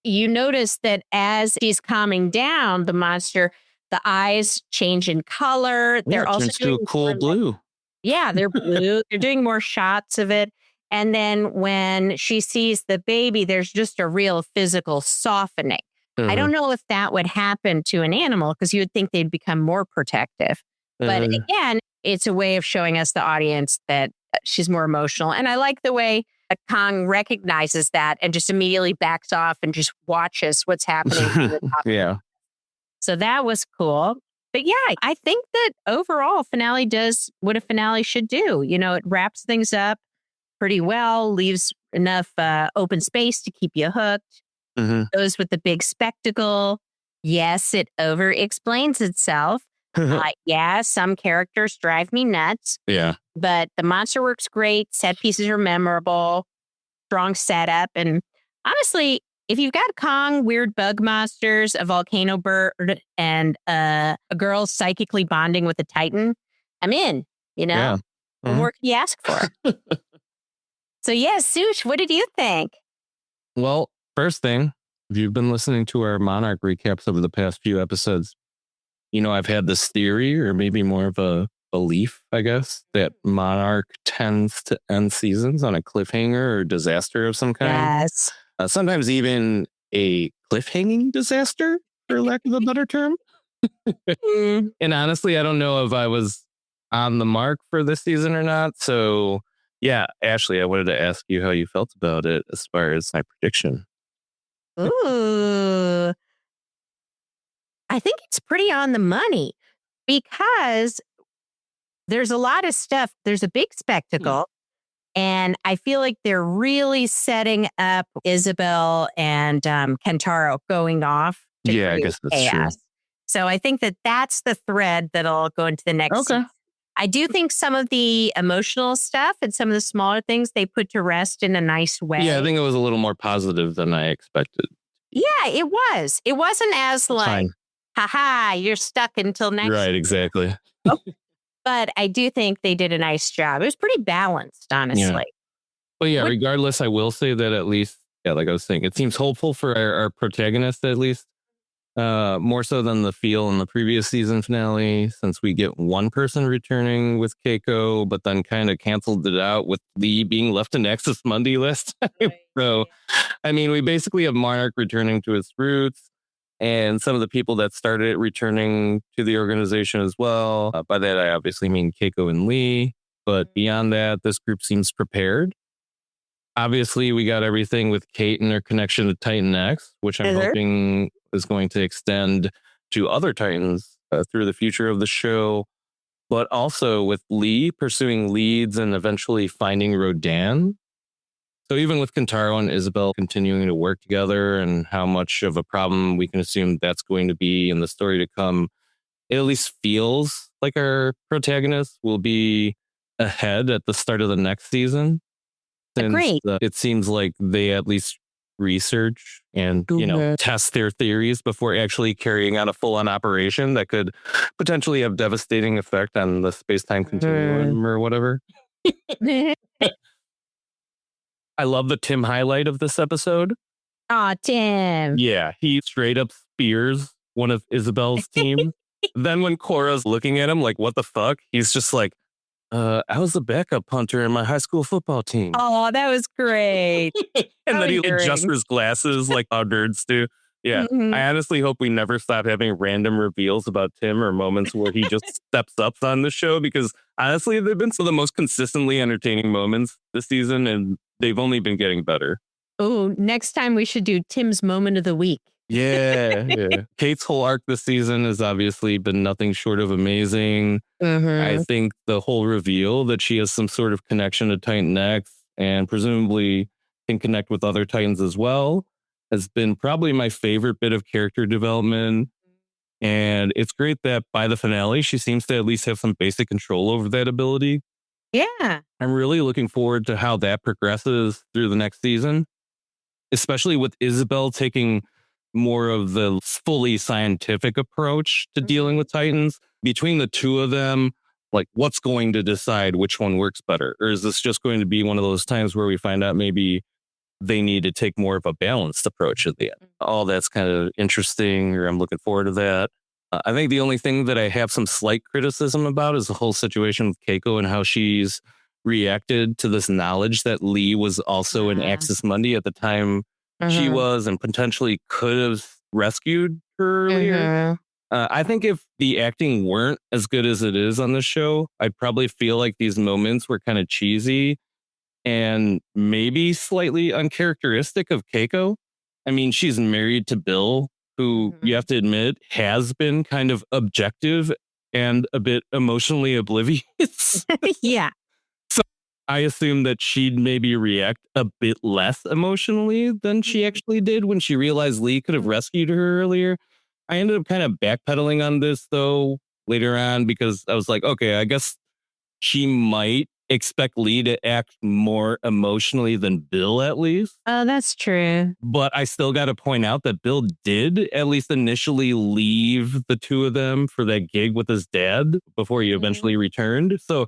you notice that as she's calming down, the monster, the eyes change in color.
yeah,
They're
it
also
turns to
doing
a
more
cool
like,
blue.
yeah, they're blue. They're doing more shots of it. And then when she sees the baby, there's just a real physical softening. I don't know if that would happen to an animal because you would think they'd become more protective. But again, it's a way of showing us, the audience, that she's more emotional. And I like the way Kong recognizes that and just immediately backs off and just watches what's happening from the top.
Yeah.
So that was cool. But yeah, I think that overall, finale does what a finale should do. You know, it wraps things up pretty well, leaves enough open space to keep you hooked. Goes with the big spectacle. Yes, it over explains itself. Yeah, some characters drive me nuts.
Yeah.
But the monster works great. Set pieces are memorable. Strong setup. And honestly, if you've got Kong, weird bug monsters, a volcano bird, and a girl psychically bonding with a Titan, I'm in, you know?
Yeah.
What more can you ask for? So yeah, Sush, what did you think?
Well, first thing, if you've been listening to our Monarch recaps over the past few episodes, you know, I've had this theory, or maybe more of a belief, I guess, that Monarch tends to end seasons on a cliffhanger or disaster of some kind.
Yes.
Sometimes even a cliffhanging disaster, for lack of a better term. And honestly, I don't know if I was on the mark for this season or not. So yeah, Ashley, I wanted to ask you how you felt about it as far as my prediction.
Ooh. I think it's pretty on the money because there's a lot of stuff. There's a big spectacle. And I feel like they're really setting up Isabel and Kentaro going off to
Yeah, I
create
guess that's true.
chaos. So I think that that's the thread that'll go into the next season. I do think some of the emotional stuff and some of the smaller things they put to rest in a nice way.
Yeah, I think it was a little more positive than I expected.
Yeah, it was. It wasn't as like,
Fine.
haha, you're stuck until next.
Right, exactly.
But I do think they did a nice job. It was pretty balanced, honestly.
Yeah. But yeah, regardless, I will say that at least, yeah, like I was saying, it seems hopeful for our protagonist, at least. More so than the feel in the previous season finale, since we get one person returning with Keiko, but then kind of canceled it out with Lee being left in Access Monday list. So, I mean, we basically have Monarch returning to its roots, and some of the people that started it returning to the organization as well. By that, I obviously mean Keiko and Lee. But beyond that, this group seems prepared. Obviously, we got everything with Kate and her connection to Titan X, which I'm hoping is going to extend to other Titans through the future of the show. But also with Lee pursuing leads and eventually finding Rodan. So even with Kentaro and Isabel continuing to work together, and how much of a problem we can assume that's going to be in the story to come, it at least feels like our protagonist will be ahead at the start of the next season.
Agreed.
It seems like they at least research and, you know, test their theories before actually carrying out a full-on operation that could potentially have devastating effect on the space-time continuum or whatever. I love the Tim highlight of this episode.
Aw, Tim.
Yeah, he straight up spears one of Isabel's team. Then when Cora's looking at him like, what the fuck? He's just like, I was the backup punter in my high school football team.
Oh, that was great.
And then he adjusts his glasses like how nerds do. Yeah, I honestly hope we never stop having random reveals about Tim, or moments where he just steps up on the show, because honestly, they've been some of the most consistently entertaining moments this season, and they've only been getting better.
Oh, next time we should do Tim's moment of the week.
Yeah. Kate's whole arc this season has obviously been nothing short of amazing. I think the whole reveal that she has some sort of connection to Titan X, and presumably can connect with other Titans as well, has been probably my favorite bit of character development. And it's great that by the finale, she seems to at least have some basic control over that ability.
Yeah.
I'm really looking forward to how that progresses through the next season, especially with Isabel taking more of the fully scientific approach to dealing with Titans. Between the two of them, like, what's going to decide which one works better? Or is this just going to be one of those times where we find out maybe they need to take more of a balanced approach at the end? All that's kind of interesting, or I'm looking forward to that. I think the only thing that I have some slight criticism about is the whole situation with Keiko and how she's reacted to this knowledge that Lee was also in Access Monday at the time she was, and potentially could have rescued her earlier. I think if the acting weren't as good as it is on the show, I'd probably feel like these moments were kind of cheesy and maybe slightly uncharacteristic of Keiko. I mean, she's married to Bill, who you have to admit has been kind of objective and a bit emotionally oblivious.
Yeah.
I assume that she'd maybe react a bit less emotionally than she actually did when she realized Lee could have rescued her earlier. I ended up kind of backpedaling on this though later on because I was like, okay, I guess she might expect Lee to act more emotionally than Bill at least.
Oh, that's true.
But I still got to point out that Bill did at least initially leave the two of them for that gig with his dad before he eventually returned. So,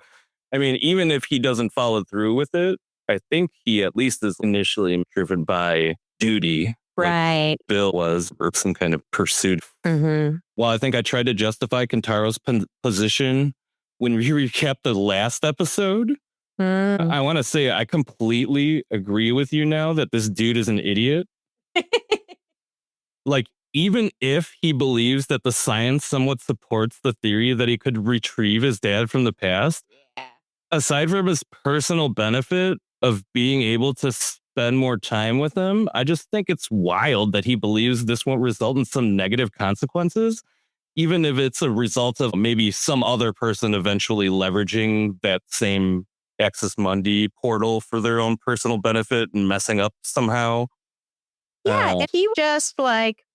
I mean, even if he doesn't follow through with it, I think he at least is initially driven by duty.
Right.
Like Bill was, or some kind of pursuit. Well, I think I tried to justify Kintaro's position when we recapped the last episode. I want to say I completely agree with you now that this dude is an idiot. Like, even if he believes that the science somewhat supports the theory that he could retrieve his dad from the past, aside from his personal benefit of being able to spend more time with him, I just think it's wild that he believes this won't result in some negative consequences, even if it's a result of maybe some other person eventually leveraging that same Axis Mundi portal for their own personal benefit and messing up somehow.
Yeah, if he just like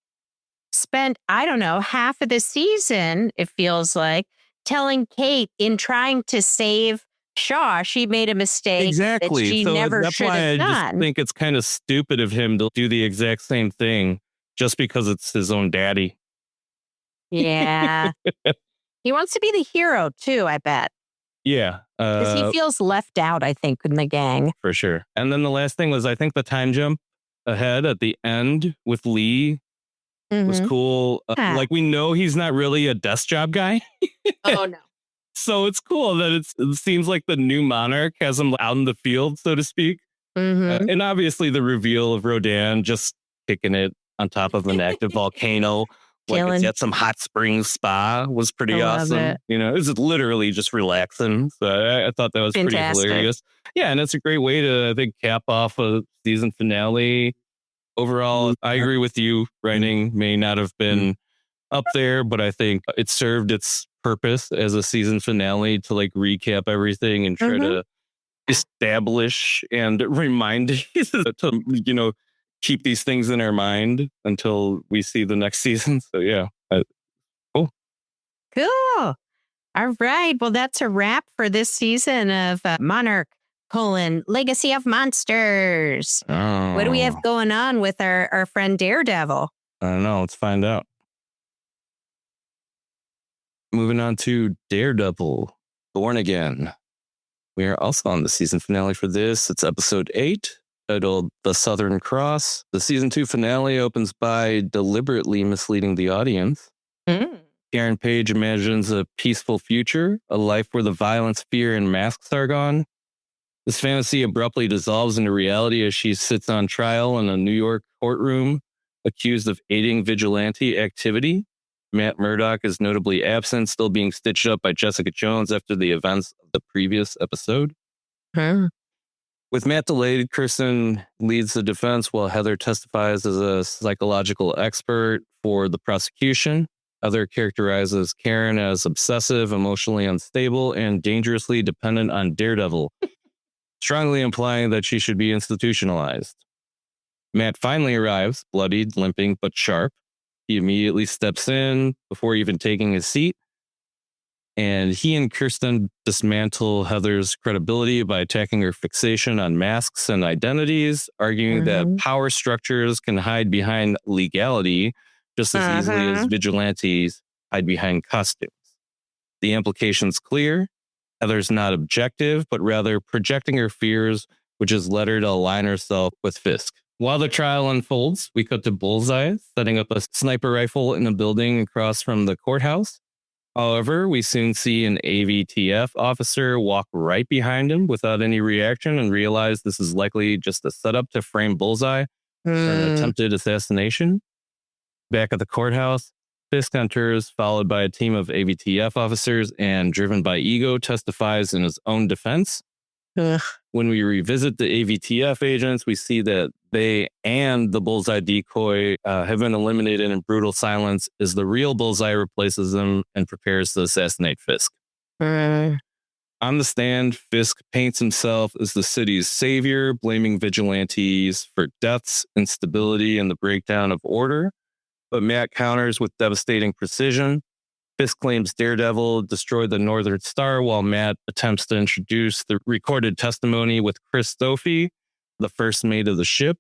spent, I don't know, half of the season, it feels like, telling Kate in trying to save Shaw, she made a mistake
Exactly.
that she
So
never
that's
should
why
have
I just
done.
think it's kind of stupid of him to do the exact same thing just because it's his own daddy.
Yeah. He wants to be the hero too, I bet.
Yeah.
Because he feels left out, I think, in the gang.
For sure. And then the last thing was, I think the time jump ahead at the end with Lee was cool. Like, we know he's not really a desk job guy.
Oh, no.
So it's cool that it seems like the new Monarch has him out in the field, so to speak. And obviously the reveal of Rodan just kicking it on top of an active volcano. Like it's at some hot springs spa was pretty awesome. You know, it was literally just relaxing. So I thought that was pretty hilarious. Yeah, and it's a great way to, I think, cap off a season finale. Overall, I agree with you. Writing may not have been up there, but I think it served its purpose as a season finale to like recap everything and try to establish and remind to, you know, keep these things in our mind until we see the next season. So yeah, cool.
Cool. All right. Well, that's a wrap for this season of Monarch: Legacy of Monsters. What do we have going on with our friend Daredevil?
I don't know. Let's find out. Moving on to Daredevil, Born Again. We are also on the season finale for this. It's episode 8, titled The Southern Cross. The season 2 finale opens by deliberately misleading the audience. Karen Page imagines a peaceful future, a life where the violence, fear, and masks are gone. This fantasy abruptly dissolves into reality as she sits on trial in a New York courtroom, accused of aiding vigilante activity. Matt Murdock is notably absent, still being stitched up by Jessica Jones after the events of the previous episode. With Matt delayed, Kirsten leads the defense while Heather testifies as a psychological expert for the prosecution. Heather characterizes Karen as obsessive, emotionally unstable, and dangerously dependent on Daredevil, strongly implying that she should be institutionalized. Matt finally arrives, bloodied, limping, but sharp. He immediately steps in before even taking his seat. And he and Kirsten dismantle Heather's credibility by attacking her fixation on masks and identities, arguing that power structures can hide behind legality just as easily as vigilantes hide behind costumes. The implication's clear. Heather's not objective, but rather projecting her fears, which has led her to align herself with Fisk. While the trial unfolds, we cut to Bullseye setting up a sniper rifle in a building across from the courthouse. However, we soon see an AVTF officer walk right behind him without any reaction and realize this is likely just a setup to frame Bullseye for an attempted assassination. Back at the courthouse, Fisk enters, followed by a team of AVTF officers, and driven by ego, testifies in his own defense.
Ugh.
When we revisit the AVTF agents, we see that they and the Bullseye decoy have been eliminated in brutal silence as the real Bullseye replaces them and prepares to assassinate Fisk. On the stand, Fisk paints himself as the city's savior, blaming vigilantes for deaths, instability, and the breakdown of order. But Matt counters with devastating precision. Fisk claims Daredevil destroyed the Northern Star, while Matt attempts to introduce the recorded testimony with Chris Stoffe, the first mate of the ship.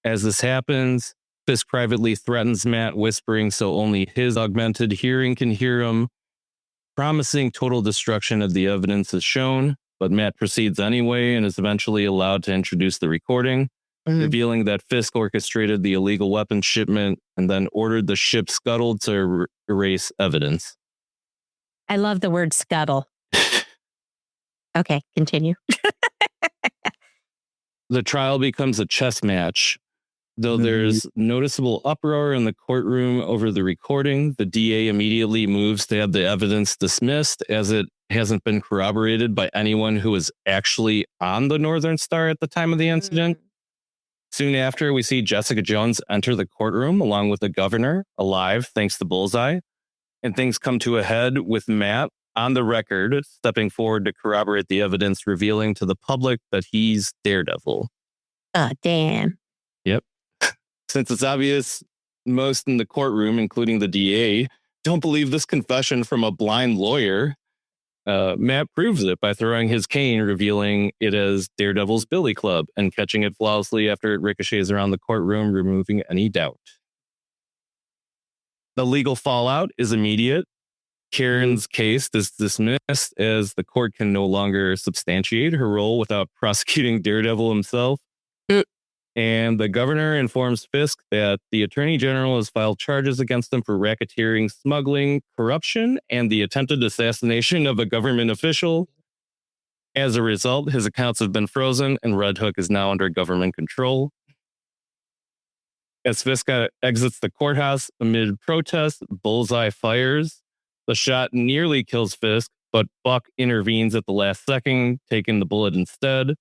As this happens, Fisk privately threatens Matt, whispering so only his augmented hearing can hear him, promising total destruction of the evidence is shown, but Matt proceeds anyway and is eventually allowed to introduce the recording, revealing that Fisk orchestrated the illegal weapons shipment and then ordered the ship scuttled to erase evidence.
I love the word scuttle. Okay, continue.
The trial becomes a chess match. Though there's noticeable uproar in the courtroom over the recording, the DA immediately moves to have the evidence dismissed, as it hasn't been corroborated by anyone who was actually on the Northern Star at the time of the incident. Soon after, we see Jessica Jones enter the courtroom along with the governor, alive thanks to Bullseye, and things come to a head with Matt on the record stepping forward to corroborate the evidence, revealing to the public that he's Daredevil.
Oh, damn.
Yep. Since it's obvious, most in the courtroom, including the DA, don't believe this confession from a blind lawyer. Matt proves it by throwing his cane, revealing it as Daredevil's Billy Club, and catching it flawlessly after it ricochets around the courtroom, removing any doubt. The legal fallout is immediate. Karen's case is dismissed as the court can no longer substantiate her role without prosecuting Daredevil himself. And the governor informs Fisk that the attorney general has filed charges against him for racketeering, smuggling, corruption, and the attempted assassination of a government official. As a result, his accounts have been frozen and Red Hook is now under government control. As Fisk exits the courthouse amid protests, Bullseye fires. The shot nearly kills Fisk, but Buck intervenes at the last second, taking the bullet instead.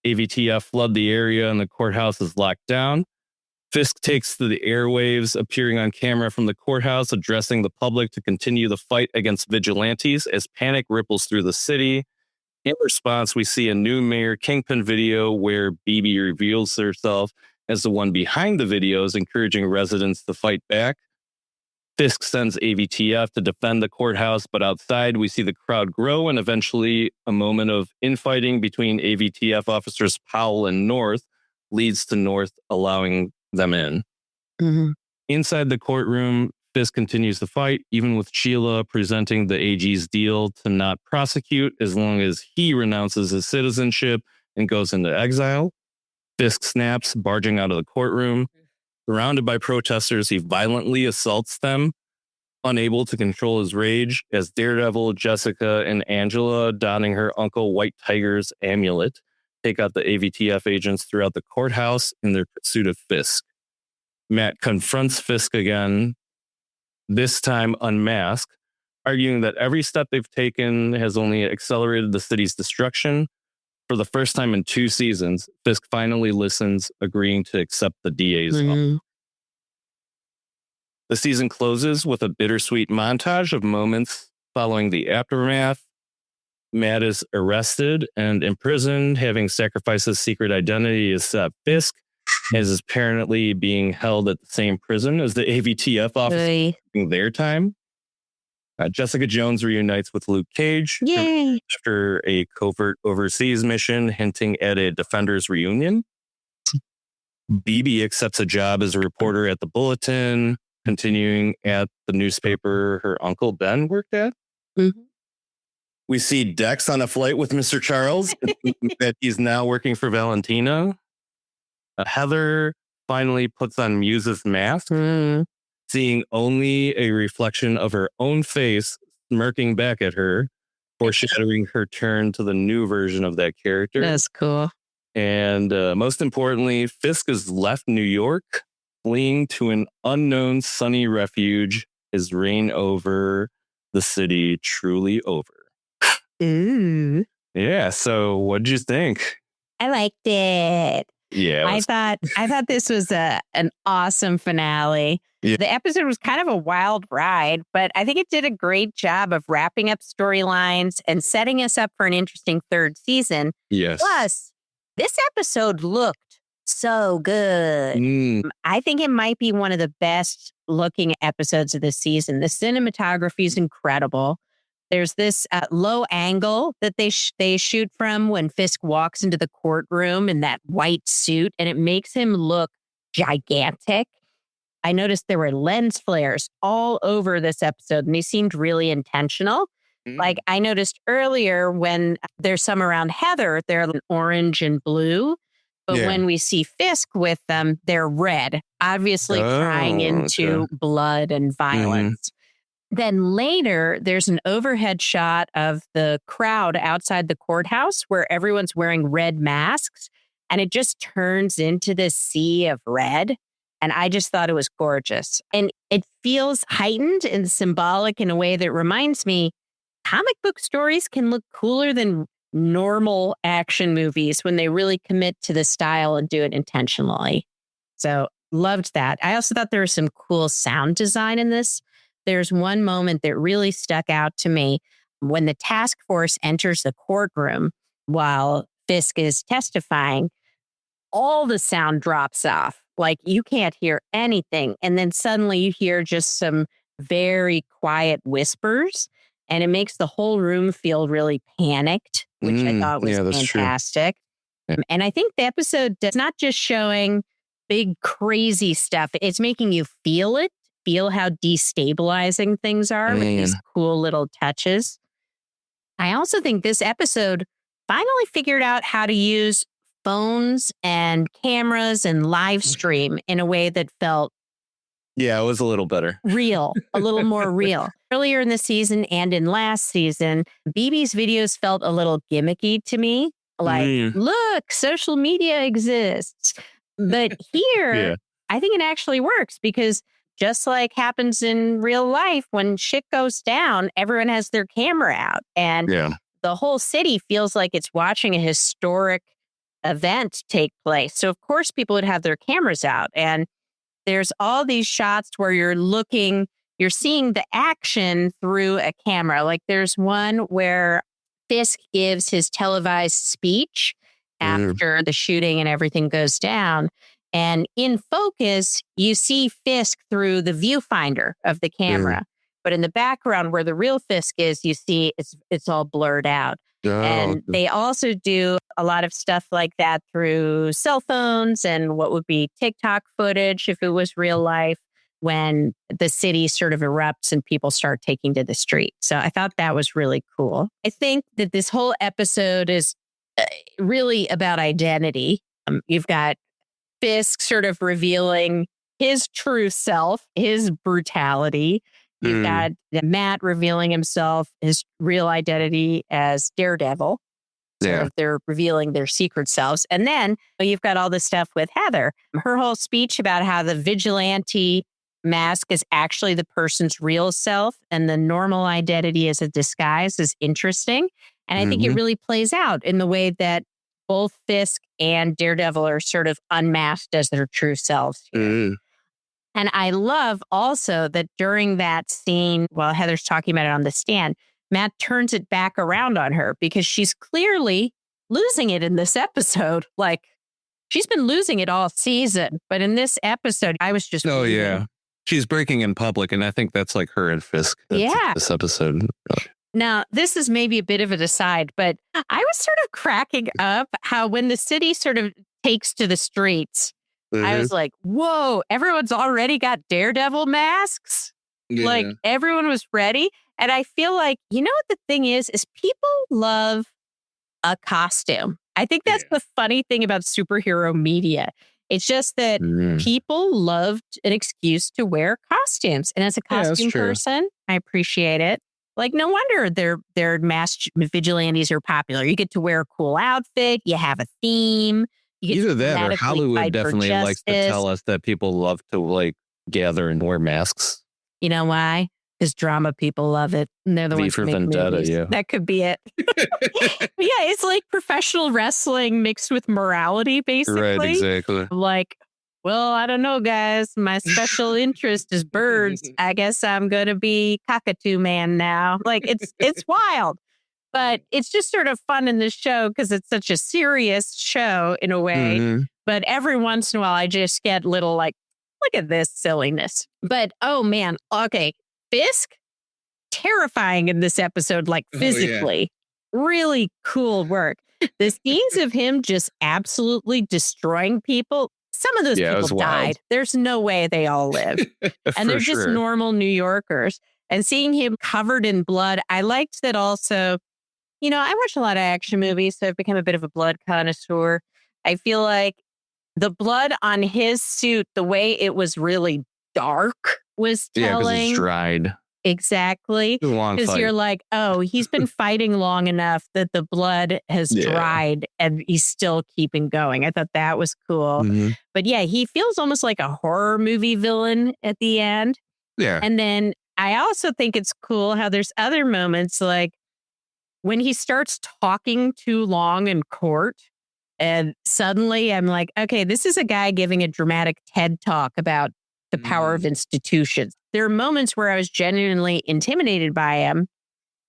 AVTF flood the area and the courthouse is locked down. Fisk takes to the airwaves, appearing on camera from the courthouse, addressing the public to continue the fight against vigilantes as panic ripples through the city. In response, we see a new Mayor Kingpin video where BB reveals herself as the one behind the videos, encouraging residents to fight back. Fisk sends AVTF to defend the courthouse, but outside we see the crowd grow and eventually a moment of infighting between AVTF officers Powell and North leads to North allowing them in. Inside the courtroom, Fisk continues the fight, even with Sheila presenting the AG's deal to not prosecute as long as he renounces his citizenship and goes into exile. Fisk snaps, barging out of the courtroom. Surrounded by protesters, he violently assaults them, unable to control his rage, as Daredevil, Jessica, and Angela, donning her Uncle White Tiger's amulet, take out the AVTF agents throughout the courthouse in their pursuit of Fisk. Matt confronts Fisk again, this time unmasked, arguing that every step they've taken has only accelerated the city's destruction. For the first time in 2 seasons, Fisk finally listens, agreeing to accept the DA's offer. The season closes with a bittersweet montage of moments following the aftermath. Matt is arrested and imprisoned, having sacrificed his secret identity as Fisk, as is apparently being held at the same prison as the AVTF officers during their time. Jessica Jones reunites with Luke Cage after a covert overseas mission, hinting at a Defenders reunion. BB accepts a job as a reporter at the Bulletin, continuing at the newspaper her uncle Ben worked at. We see Dex on a flight with Mr. Charles, that he's now working for Valentina. Heather finally puts on Muse's mask, seeing only a reflection of her own face smirking back at her, foreshadowing her turn to the new version of that character.
That's cool.
And most importantly, Fisk has left New York, fleeing to an unknown sunny refuge, his reign over the city truly over.
Ooh.
Yeah, so what'd you think?
I liked it.
Yeah,
I thought this was an awesome finale.
Yeah.
The episode was kind of a wild ride, but I think it did a great job of wrapping up storylines and setting us up for an interesting third season.
yes.
Plus, this episode looked so good. I think it might be one of the best looking episodes of the season. The cinematography is incredible. There's this low angle that they shoot from when Fisk walks into the courtroom in that white suit, and it makes him look gigantic. I noticed there were lens flares all over this episode, and they seemed really intentional. Like I noticed earlier when there's some around Heather, they're orange and blue. But when we see Fisk with them, they're red, obviously tying into blood and violence. Then later, there's an overhead shot of the crowd outside the courthouse where everyone's wearing red masks, and it just turns into this sea of red. And I just thought it was gorgeous. And it feels heightened and symbolic in a way that reminds me comic book stories can look cooler than normal action movies when they really commit to the style and do it intentionally. So loved that. I also thought there was some cool sound design in this. There's one moment that really stuck out to me when the task force enters the courtroom while Fisk is testifying. All the sound drops off. Like you can't hear anything. And then suddenly you hear just some very quiet whispers. And it makes the whole room feel really panicked, which I thought was fantastic. Yeah. And I think the episode is not just showing big, crazy stuff. It's making you feel it, feel how destabilizing things are with these cool little touches. I also think this episode finally figured out how to use phones and cameras and live stream in a way that felt
it was a little better.
Real, a little more real. Earlier in the season and in last season, BB's videos felt a little gimmicky to me. Like, look, social media exists. But here, I think it actually works because just like happens in real life, when shit goes down, everyone has their camera out. And the whole city feels like it's watching a historic event take place. So, of course, people would have their cameras out. And there's all these shots where you're seeing the action through a camera. Like there's one where Fisk gives his televised speech after the shooting and everything goes down. And in focus, you see Fisk through the viewfinder of the camera. But in the background where the real Fisk is, you see it's all blurred out. And they also do a lot of stuff like that through cell phones and what would be TikTok footage if it was real life when the city sort of erupts and people start taking to the street. So I thought that was really cool. I think that this whole episode is really about identity. You've got Fisk sort of revealing his true self, his brutality. You've got Matt revealing himself, his real identity as Daredevil. So they're revealing their secret selves. And then you've got all this stuff with Heather. Her whole speech about how the vigilante mask is actually the person's real self and the normal identity is a disguise is interesting. And I think it really plays out in the way that both Fisk and Daredevil are sort of unmasked as their true selves here. And I love also that during that scene, while Heather's talking about it on the stand, Matt turns it back around on her because she's clearly losing it in this episode. Like, she's been losing it all season. But in this episode, I was just...
She's breaking in public, and I think that's like her and Fisk. This episode.
Now, this is maybe a bit of an aside, but I was sort of cracking up how when the city sort of takes to the streets, I was like, whoa, everyone's already got Daredevil masks. Like everyone was ready. And I feel like, you know what the thing is people love a costume. I think that's the funny thing about superhero media. It's just that people loved an excuse to wear costumes. And as a costume person, I appreciate it. Like, no wonder their masked vigilantes are popular. You get to wear a cool outfit. You have a theme. You get
Either
to
that or
dramatically
Hollywood
fight for
definitely likes to
justice.
tell us that people love to like gather and wear masks.
You know why? Because drama people love it. And they're the
V
ones
for
who make
Vendetta,
movies.
yeah.
That could be it. But yeah, it's like professional wrestling mixed with morality, basically.
Right, exactly.
Like, well, I don't know, guys. My special interest is birds. I guess I'm going to be cockatoo man now. Like, it's wild. But it's just sort of fun in this show because it's such a serious show in a way.
Mhm.
But every once in a while, I just get little like, look at this silliness. But oh man, okay. Fisk, terrifying in this episode, like physically. Really cool work. The scenes of him just absolutely destroying people. Some of those
Yeah, it was
people
wild.
died. There's no way they all live. And they're just normal New Yorkers. And seeing him covered in blood, I liked that also. You know, I watch a lot of action movies, so I've become a bit of a blood connoisseur. I feel like the blood on his suit, the way it was really dark, was
Yeah, because
telling.
it's dried.
Exactly.
It was a long
Because
fight.
you're like, oh, he's been fighting long enough that the blood has
Yeah.
dried and he's still keeping going. I thought that was cool.
Mhm.
But yeah, he feels almost like a horror movie villain at the end.
Yeah.
And then I also think it's cool how there's other moments like when he starts talking too long in court. And suddenly I'm like, okay, this is a guy giving a dramatic TED talk about the power of institutions. There are moments where I was genuinely intimidated by him,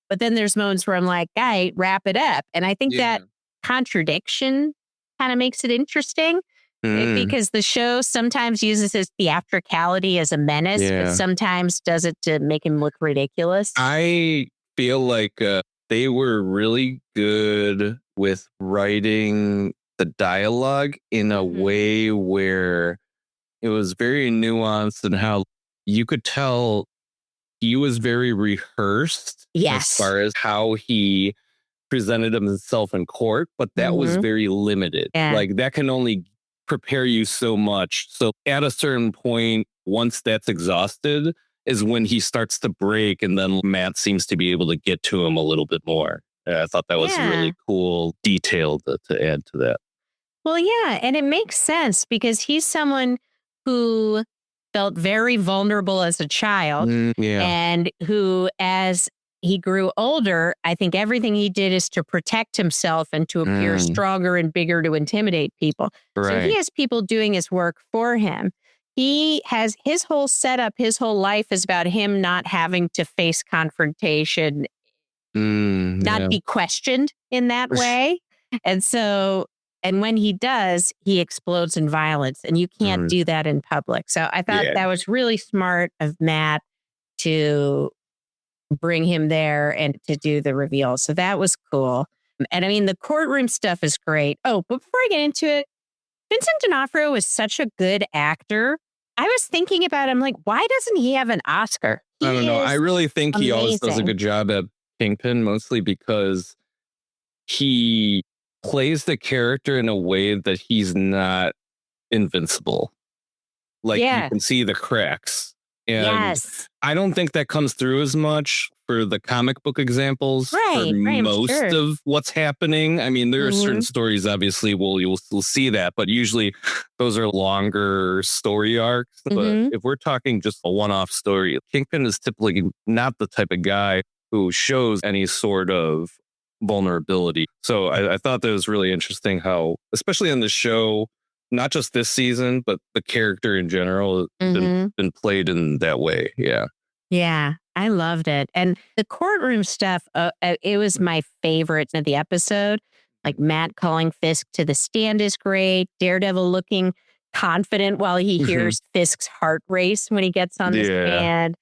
but then there's moments where I'm like, guy, wrap it up. And I think that contradiction kind of makes it interesting because the show sometimes uses his theatricality as a menace, but sometimes does it to make him look ridiculous.
I feel like they were really good with writing the dialogue in a way where it was very nuanced and how you could tell he was very rehearsed
Yes.
as far as how he presented himself in court, but that was very limited.
Yeah.
Like that can only prepare you so much. So at a certain point, once that's exhausted, is when he starts to break, and then Matt seems to be able to get to him a little bit more. I thought that was really cool detail to add to that.
Well, yeah, and it makes sense because he's someone who felt very vulnerable as a child and who, as he grew older, I think everything he did is to protect himself and to appear stronger and bigger to intimidate people.
Right.
So he has people doing his work for him. He has his whole setup, his whole life is about him not having to face confrontation, not be questioned in that way. And so, and when he does, he explodes in violence, and you can't do that in public. So I thought that was really smart of Matt to bring him there and to do the reveal. So that was cool. And I mean, the courtroom stuff is great. Oh, but before I get into it, Vincent D'Onofrio is such a good actor. I was thinking about him, like, why doesn't he have an Oscar?
I don't know. I really think he always does a
amazing.
good job at Kingpin, mostly because he plays the character in a way that he's not invincible. Like you can see the cracks. And I don't think that comes through as much for the comic book examples for most of what's happening. I mean, there are certain stories, obviously, you'll see that, but usually those are longer story arcs. But if we're talking just a one-off story, Kingpin is typically not the type of guy who shows any sort of vulnerability. So I thought that was really interesting how, especially on the show, not just this season, but the character in general has been played in that way. Yeah.
Yeah, I loved it. And the courtroom stuff, it was my favorite of the episode. Like Matt calling Fisk to the stand is great. Daredevil looking confident while he hears Fisk's heart race when he gets on the stand.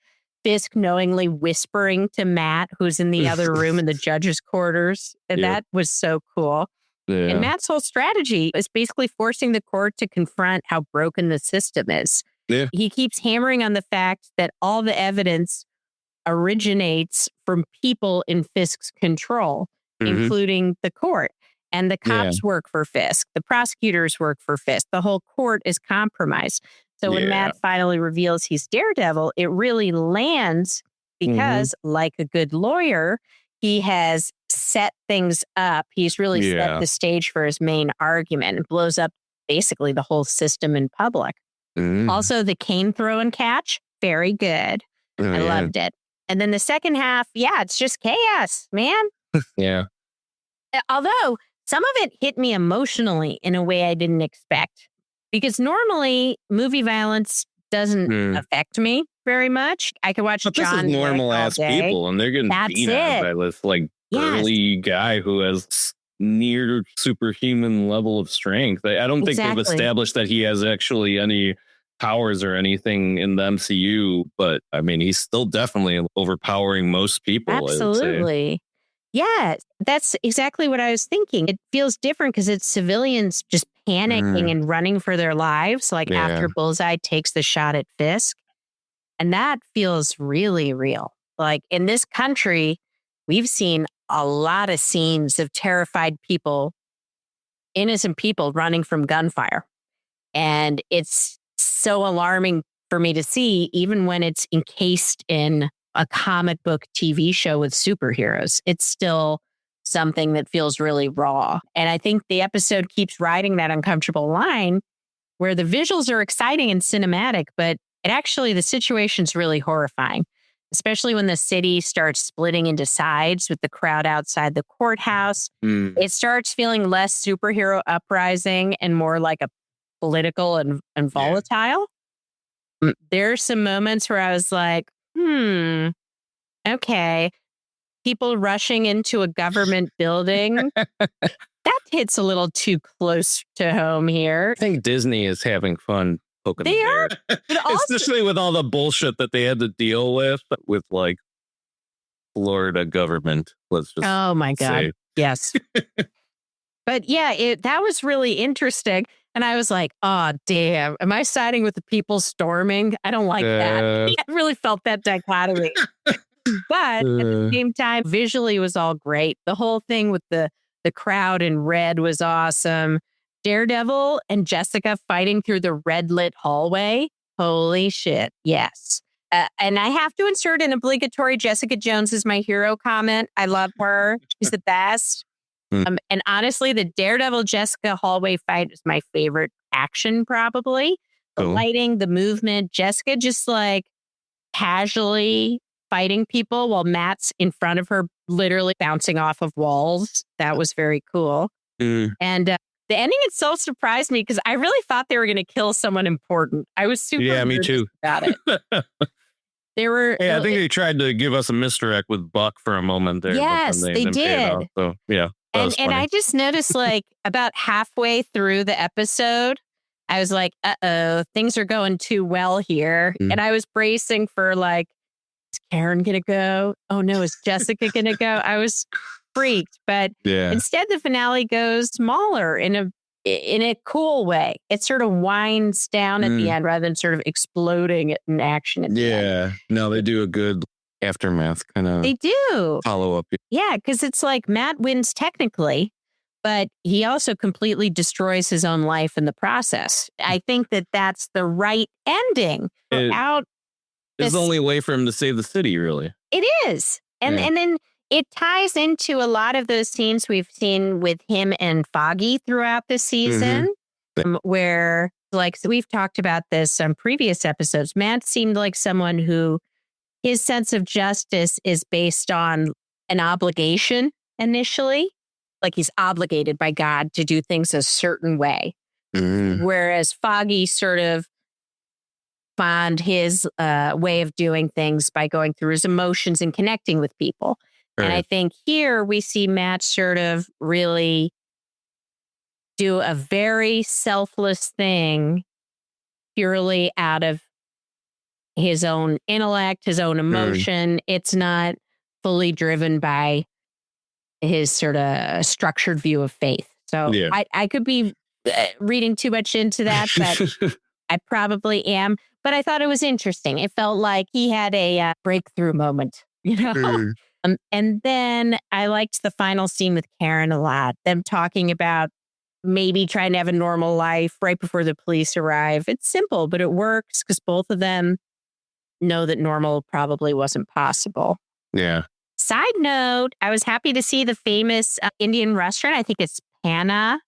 Fisk knowingly whispering to Matt, who's in the other room in the judge's quarters. And that was so cool.
Yeah.
And Matt's whole strategy is basically forcing the court to confront how broken the system is.
Yeah.
He keeps hammering on the fact that all the evidence originates from people in Fisk's control, including the court. And the cops work for Fisk. The prosecutors work for Fisk. The whole court is compromised. So when Matt finally reveals he's Daredevil, it really lands because, like a good lawyer, he has set things up. He's really set the stage for his main argument and blows up basically the whole system in public. Also, the cane throw and catch, very good. I loved it. And then the second half, it's just chaos, man.
Yeah.
Although some of it hit me emotionally in a way I didn't expect. Because normally movie violence doesn't affect me very much. I could watch John
This is normal ass people, and they're getting beat up by this burly guy who has near superhuman level of strength. I don't think they've established that he has actually any powers or anything in the MCU, but I mean, he's still definitely overpowering most people.
Absolutely. Yeah, that's exactly what I was thinking. It feels different because it's civilians just panicking and running for their lives, after Bullseye takes the shot at Fisk. And that feels really real. Like in this country, we've seen a lot of scenes of terrified people, innocent people running from gunfire. And it's so alarming for me to see, even when it's encased in a comic book TV show with superheroes. It's still something that feels really raw. And I think the episode keeps riding that uncomfortable line where the visuals are exciting and cinematic, but the situation's really horrifying, especially when the city starts splitting into sides with the crowd outside the courthouse. It starts feeling less superhero uprising and more like a political and volatile. There's some moments where I was like, okay. People rushing into a government building. That hits a little too close to home here.
I think Disney is having fun poking
they
the
are,
bear.
but also,
especially with all the bullshit that they had to deal with Florida government. Let's just
oh my God.
say.
Yes. But that was really interesting. And I was like, oh, damn. Am I siding with the people storming? I don't like that. I really felt that dichotomy. But at the same time, visually was all great. The whole thing with the crowd in red was awesome. Daredevil and Jessica fighting through the red lit hallway. Holy shit. Yes. And I have to insert an obligatory Jessica Jones is my hero comment. I love her. She's the best. And honestly, the Daredevil Jessica hallway fight is my favorite action, probably. The lighting, the movement, Jessica just casually fighting people while Matt's in front of her, literally bouncing off of walls. That was very cool. And the ending itself surprised me because I really thought they were going to kill someone important. I was super
me too
about it. They were.
I think they tried to give us a misdirect with Buck for a moment there.
Yes, they did.
So yeah.
And I just noticed about halfway through the episode, I was like, uh-oh, things are going too well here. And I was bracing for is Karen going to go? Oh no, is Jessica going to go? I was freaked. But instead the finale goes smaller in a cool way. It sort of winds down at the end rather than sort of exploding in action at the end.
No, they do a good aftermath kind of.
They do
follow up.
Yeah, because it's Matt wins technically, but he also completely destroys his own life in the process. I think that's the right ending.
It's the only way for him to save the city, really.
It is. And then it ties into a lot of those scenes we've seen with him and Foggy throughout the season, where so we've talked about this on previous episodes. Matt seemed like someone who his sense of justice is based on an obligation initially, he's obligated by God to do things a certain way. Whereas Foggy sort of found his way of doing things by going through his emotions and connecting with people. Right. And I think here we see Matt sort of really do a very selfless thing purely out of his own intellect, his own emotion. It's not fully driven by his sort of structured view of faith. So I could be reading too much into that, but I probably am. But I thought it was interesting. It felt like he had a breakthrough moment, and then I liked the final scene with Karen a lot. Them talking about maybe trying to have a normal life right before the police arrive. It's simple, but it works because both of them know that normal probably wasn't possible.
Yeah.
Side note, I was happy to see the famous Indian restaurant. I think it's Panna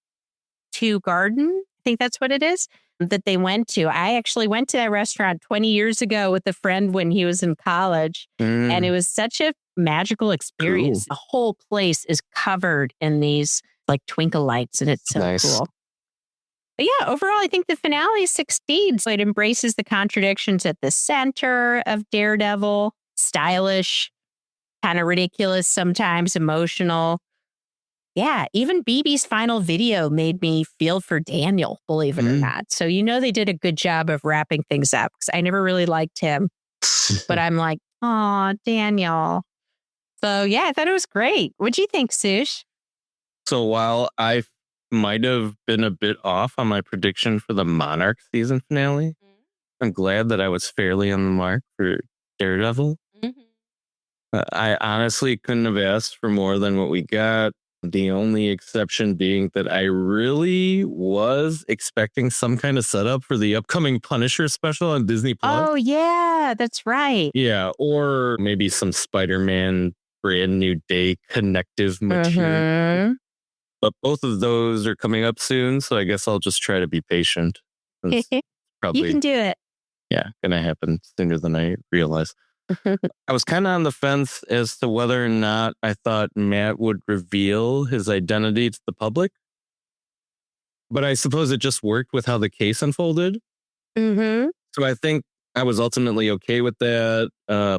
to Garden. I think that's what it is that they went to. I actually went to that restaurant 20 years ago with a friend when he was in college. And it was such a magical experience.
Cool.
The whole place is covered in these like twinkle lights, and it's so cool. But yeah, overall, I think the finale succeeds. It embraces the contradictions at the center of Daredevil, stylish, kind of ridiculous, sometimes emotional. Yeah, even BB's final video made me feel for Daniel, believe it or not. So, they did a good job of wrapping things up because I never really liked him. But I'm like, oh, Daniel. So, yeah, I thought it was great. What'd you think, Sush?
So while I might have been a bit off on my prediction for the Monarch season finale, I'm glad that I was fairly on the mark for Daredevil. I honestly couldn't have asked for more than what we got. The only exception being that I really was expecting some kind of setup for the upcoming Punisher special on Disney Plus.
Oh, yeah, that's right.
Yeah, or maybe some Spider-Man Brand New Day connective material. But both of those are coming up soon, so I guess I'll just try to be patient. Probably,
you can do it.
Yeah, gonna happen sooner than I realize. I was kind of on the fence as to whether or not I thought Matt would reveal his identity to the public. But I suppose it just worked with how the case unfolded. So I think I was ultimately okay with that.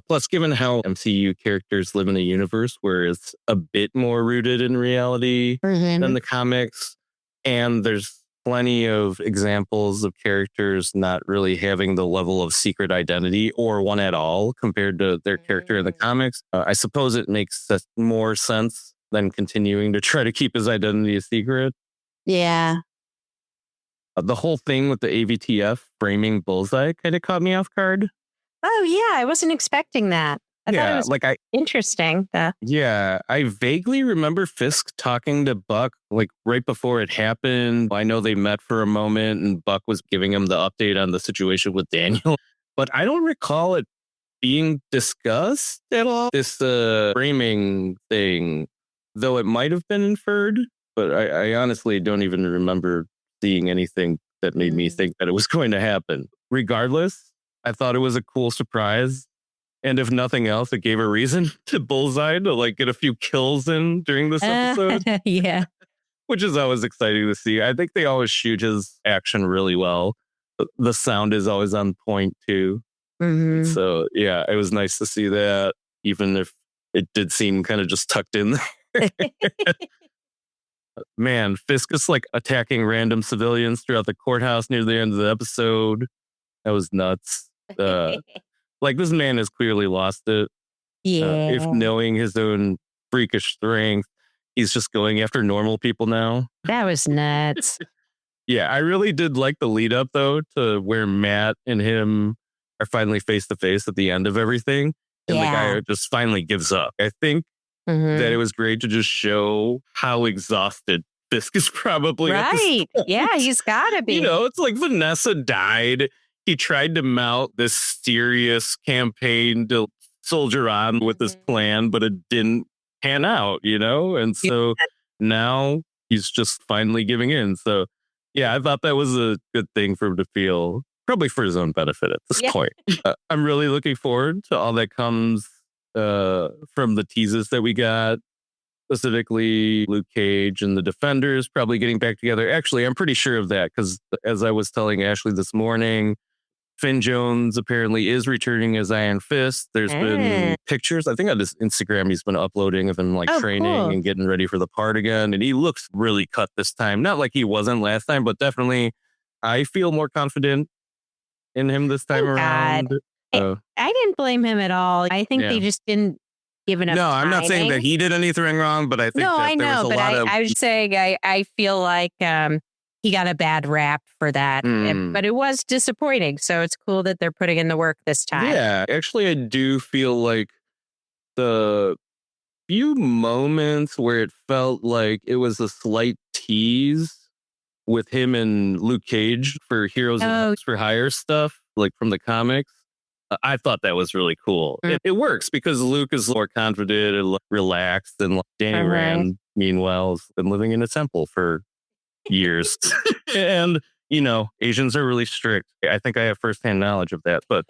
Plus, given how MCU characters live in a universe where it's a bit more rooted in reality than the comics, and there's plenty of examples of characters not really having the level of secret identity or one at all compared to their character in the comics. I suppose it makes more sense than continuing to try to keep his identity a secret.
Yeah.
The whole thing with the AVTF framing Bullseye kind of caught me off guard.
Oh, yeah. I wasn't expecting that. I thought it was interesting.
Yeah, I vaguely remember Fisk talking to Buck like right before it happened. I know they met for a moment and Buck was giving him the update on the situation with Daniel, but I don't recall it being discussed at all. This framing thing, though it might have been inferred, but I honestly don't even remember seeing anything that made me think that it was going to happen. Regardless, I thought it was a cool surprise. And if nothing else, it gave a reason to Bullseye to like get a few kills in during this episode.
Yeah.
Which is always exciting to see. I think they always shoot his action really well. The sound is always on point too. So yeah, it was nice to see that, even if it did seem kind of just tucked in there. Man, Fisk is like attacking random civilians throughout the courthouse near the end of the episode. That was nuts. Like, this man has clearly lost it.
Yeah.
If knowing his own freakish strength, he's just going after normal people now.
That was nuts.
Yeah, I really did like the lead up, though, to where Matt and him are finally face to face at the end of everything. And the guy just finally gives up. I think that it was great to just show how exhausted Fisk is probably.
Right. Yeah, he's got to be.
It's like Vanessa died. He tried to mount this serious campaign to soldier on with his plan, but it didn't pan out, And so now he's just finally giving in. So, yeah, I thought that was a good thing for him to feel, probably for his own benefit at this point. I'm really looking forward to all that comes from the teases that we got, specifically Luke Cage and the Defenders probably getting back together. Actually, I'm pretty sure of that because as I was telling Ashley this morning, Finn Jones apparently is returning as Iron Fist. There's been pictures, I think on his Instagram, he's been uploading of him like training and getting ready for the part again. And he looks really cut this time. Not like he wasn't last time, but definitely I feel more confident in him this time around.
I didn't blame him at all. I think they just didn't give enough time.
I'm not saying that he did anything wrong, but I think there was a lot of...
I was saying I feel like he got a bad rap for that, but it was disappointing. So it's cool that they're putting in the work this time.
Yeah, actually, I do feel like the few moments where it felt like it was a slight tease with him and Luke Cage for Heroes and for Hire stuff, like from the comics, I thought that was really cool. It works because Luke is more confident and relaxed, and Danny Rand, meanwhile, has been living in a temple for years. And, Asians are really strict. I think I have firsthand knowledge of that. But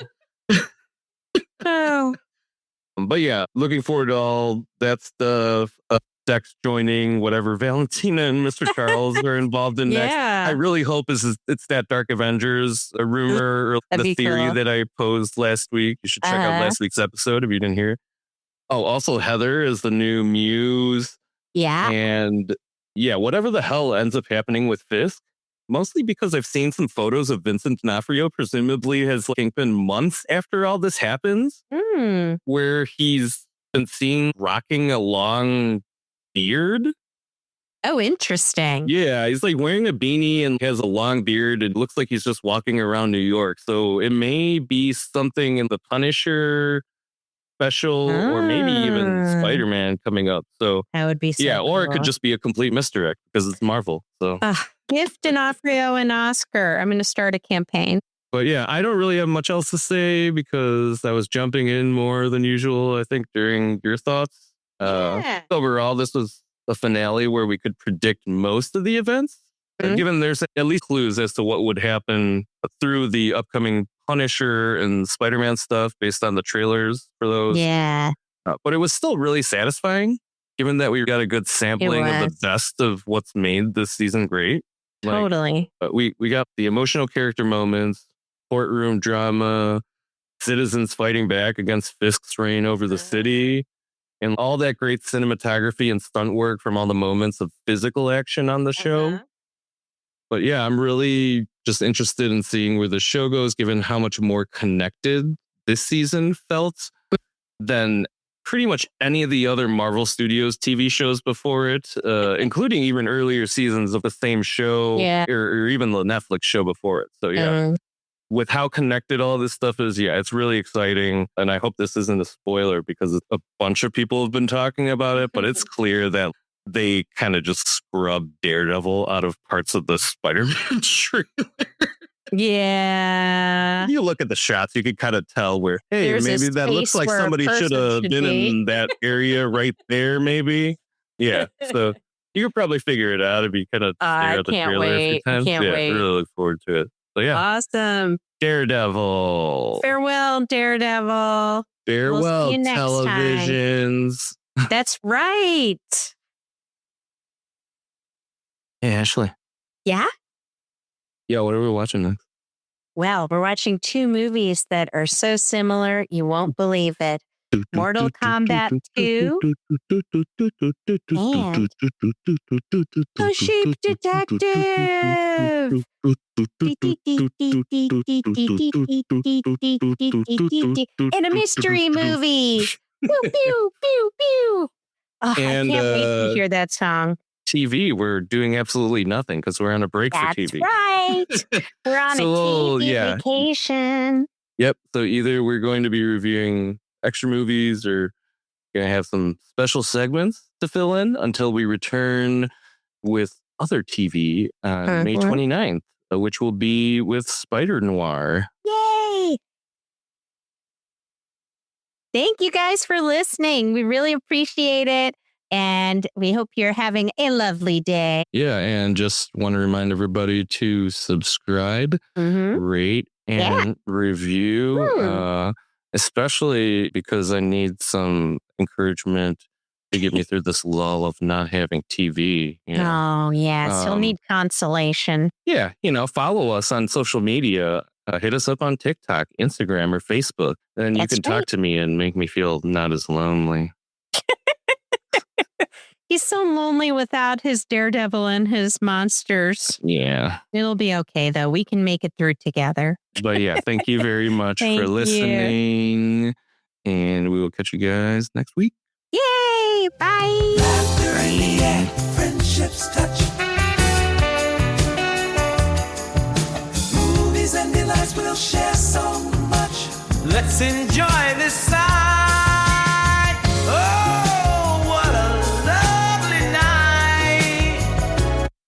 But yeah, looking forward to all that stuff. Dex joining whatever Valentina and Mr. Charles are involved in next. I really hope it's that Dark Avengers rumor or the theory that I posed last week. You should check out last week's episode if you didn't hear. Oh, also Heather is the new Muse.
Yeah.
And yeah, whatever the hell ends up happening with Fisk, mostly because I've seen some photos of Vincent D'Onofrio, presumably has been months after all this happens, where he's been seen rocking a long beard.
Oh, interesting.
Yeah, he's wearing a beanie and has a long beard. It looks like he's just walking around New York. So it may be something in the Punisher special or maybe even Spider-Man coming up. So
that would be so
or
cool.
it could just be a complete misdirect because it's Marvel. So
gift D'Onofrio and Oscar. I'm going to start a campaign.
But yeah, I don't really have much else to say because I was jumping in more than usual, I think, during your thoughts. Overall, this was a finale where we could predict most of the events, given there's at least clues as to what would happen through the upcoming Punisher and Spider-Man stuff based on the trailers for those.
Yeah.
But it was still really satisfying, given that we got a good sampling of the best of what's made this season great.
Totally.
But we got the emotional character moments, courtroom drama, citizens fighting back against Fisk's reign over the city, and all that great cinematography and stunt work from all the moments of physical action on the show. But yeah, I'm really just interested in seeing where the show goes, given how much more connected this season felt than pretty much any of the other Marvel Studios TV shows before it, including even earlier seasons of the same show or even the Netflix show before it. So yeah. With how connected all this stuff is, it's really exciting. And I hope this isn't a spoiler because a bunch of people have been talking about it, but it's clear that they kind of just scrubbed Daredevil out of parts of the Spider-Man trailer.
Yeah.
You look at the shots, you can kind of tell where, hey, maybe that looks like somebody should have been in that area right there, maybe. Yeah. So you could probably figure it out if you kind of stare at the trailer a few times.
Can't wait.
Really look forward to it. So yeah.
Awesome.
Daredevil.
Farewell, Daredevil.
Farewell, televisions.
That's right.
Hey, Ashley.
Yeah?
Yeah, what are we watching next?
Well, we're watching two movies that are so similar, you won't believe it. Mortal Kombat 2 and The Sheep Detective. And a mystery movie. Pew, pew, pew, pew. Oh,
And,
I can't wait to hear that song.
TV, we're doing absolutely nothing because we're on a break for TV.
That's right. We're on a TV vacation.
Yep. So either we're going to be reviewing extra movies or going to have some special segments to fill in until we return with other TV on May 29th, which will be with Spider-Noir.
Yay! Thank you guys for listening. We really appreciate it. And we hope you're having a lovely day.
Yeah, and just want to remind everybody to subscribe, rate, and review, especially because I need some encouragement to get me through this lull of not having TV.
Oh, yes. You'll need consolation.
Yeah, follow us on social media. Hit us up on TikTok, Instagram, or Facebook. And you can talk to me and make me feel not as lonely.
He's so lonely without his Daredevil and his monsters.
Yeah.
It'll be okay, though. We can make it through together.
But yeah, thank you very much for listening. And we will catch you guys next week.
Yay! Bye!
Laughter in the air, friendships touch. Movies and delights we'll share so much.
Let's enjoy this side.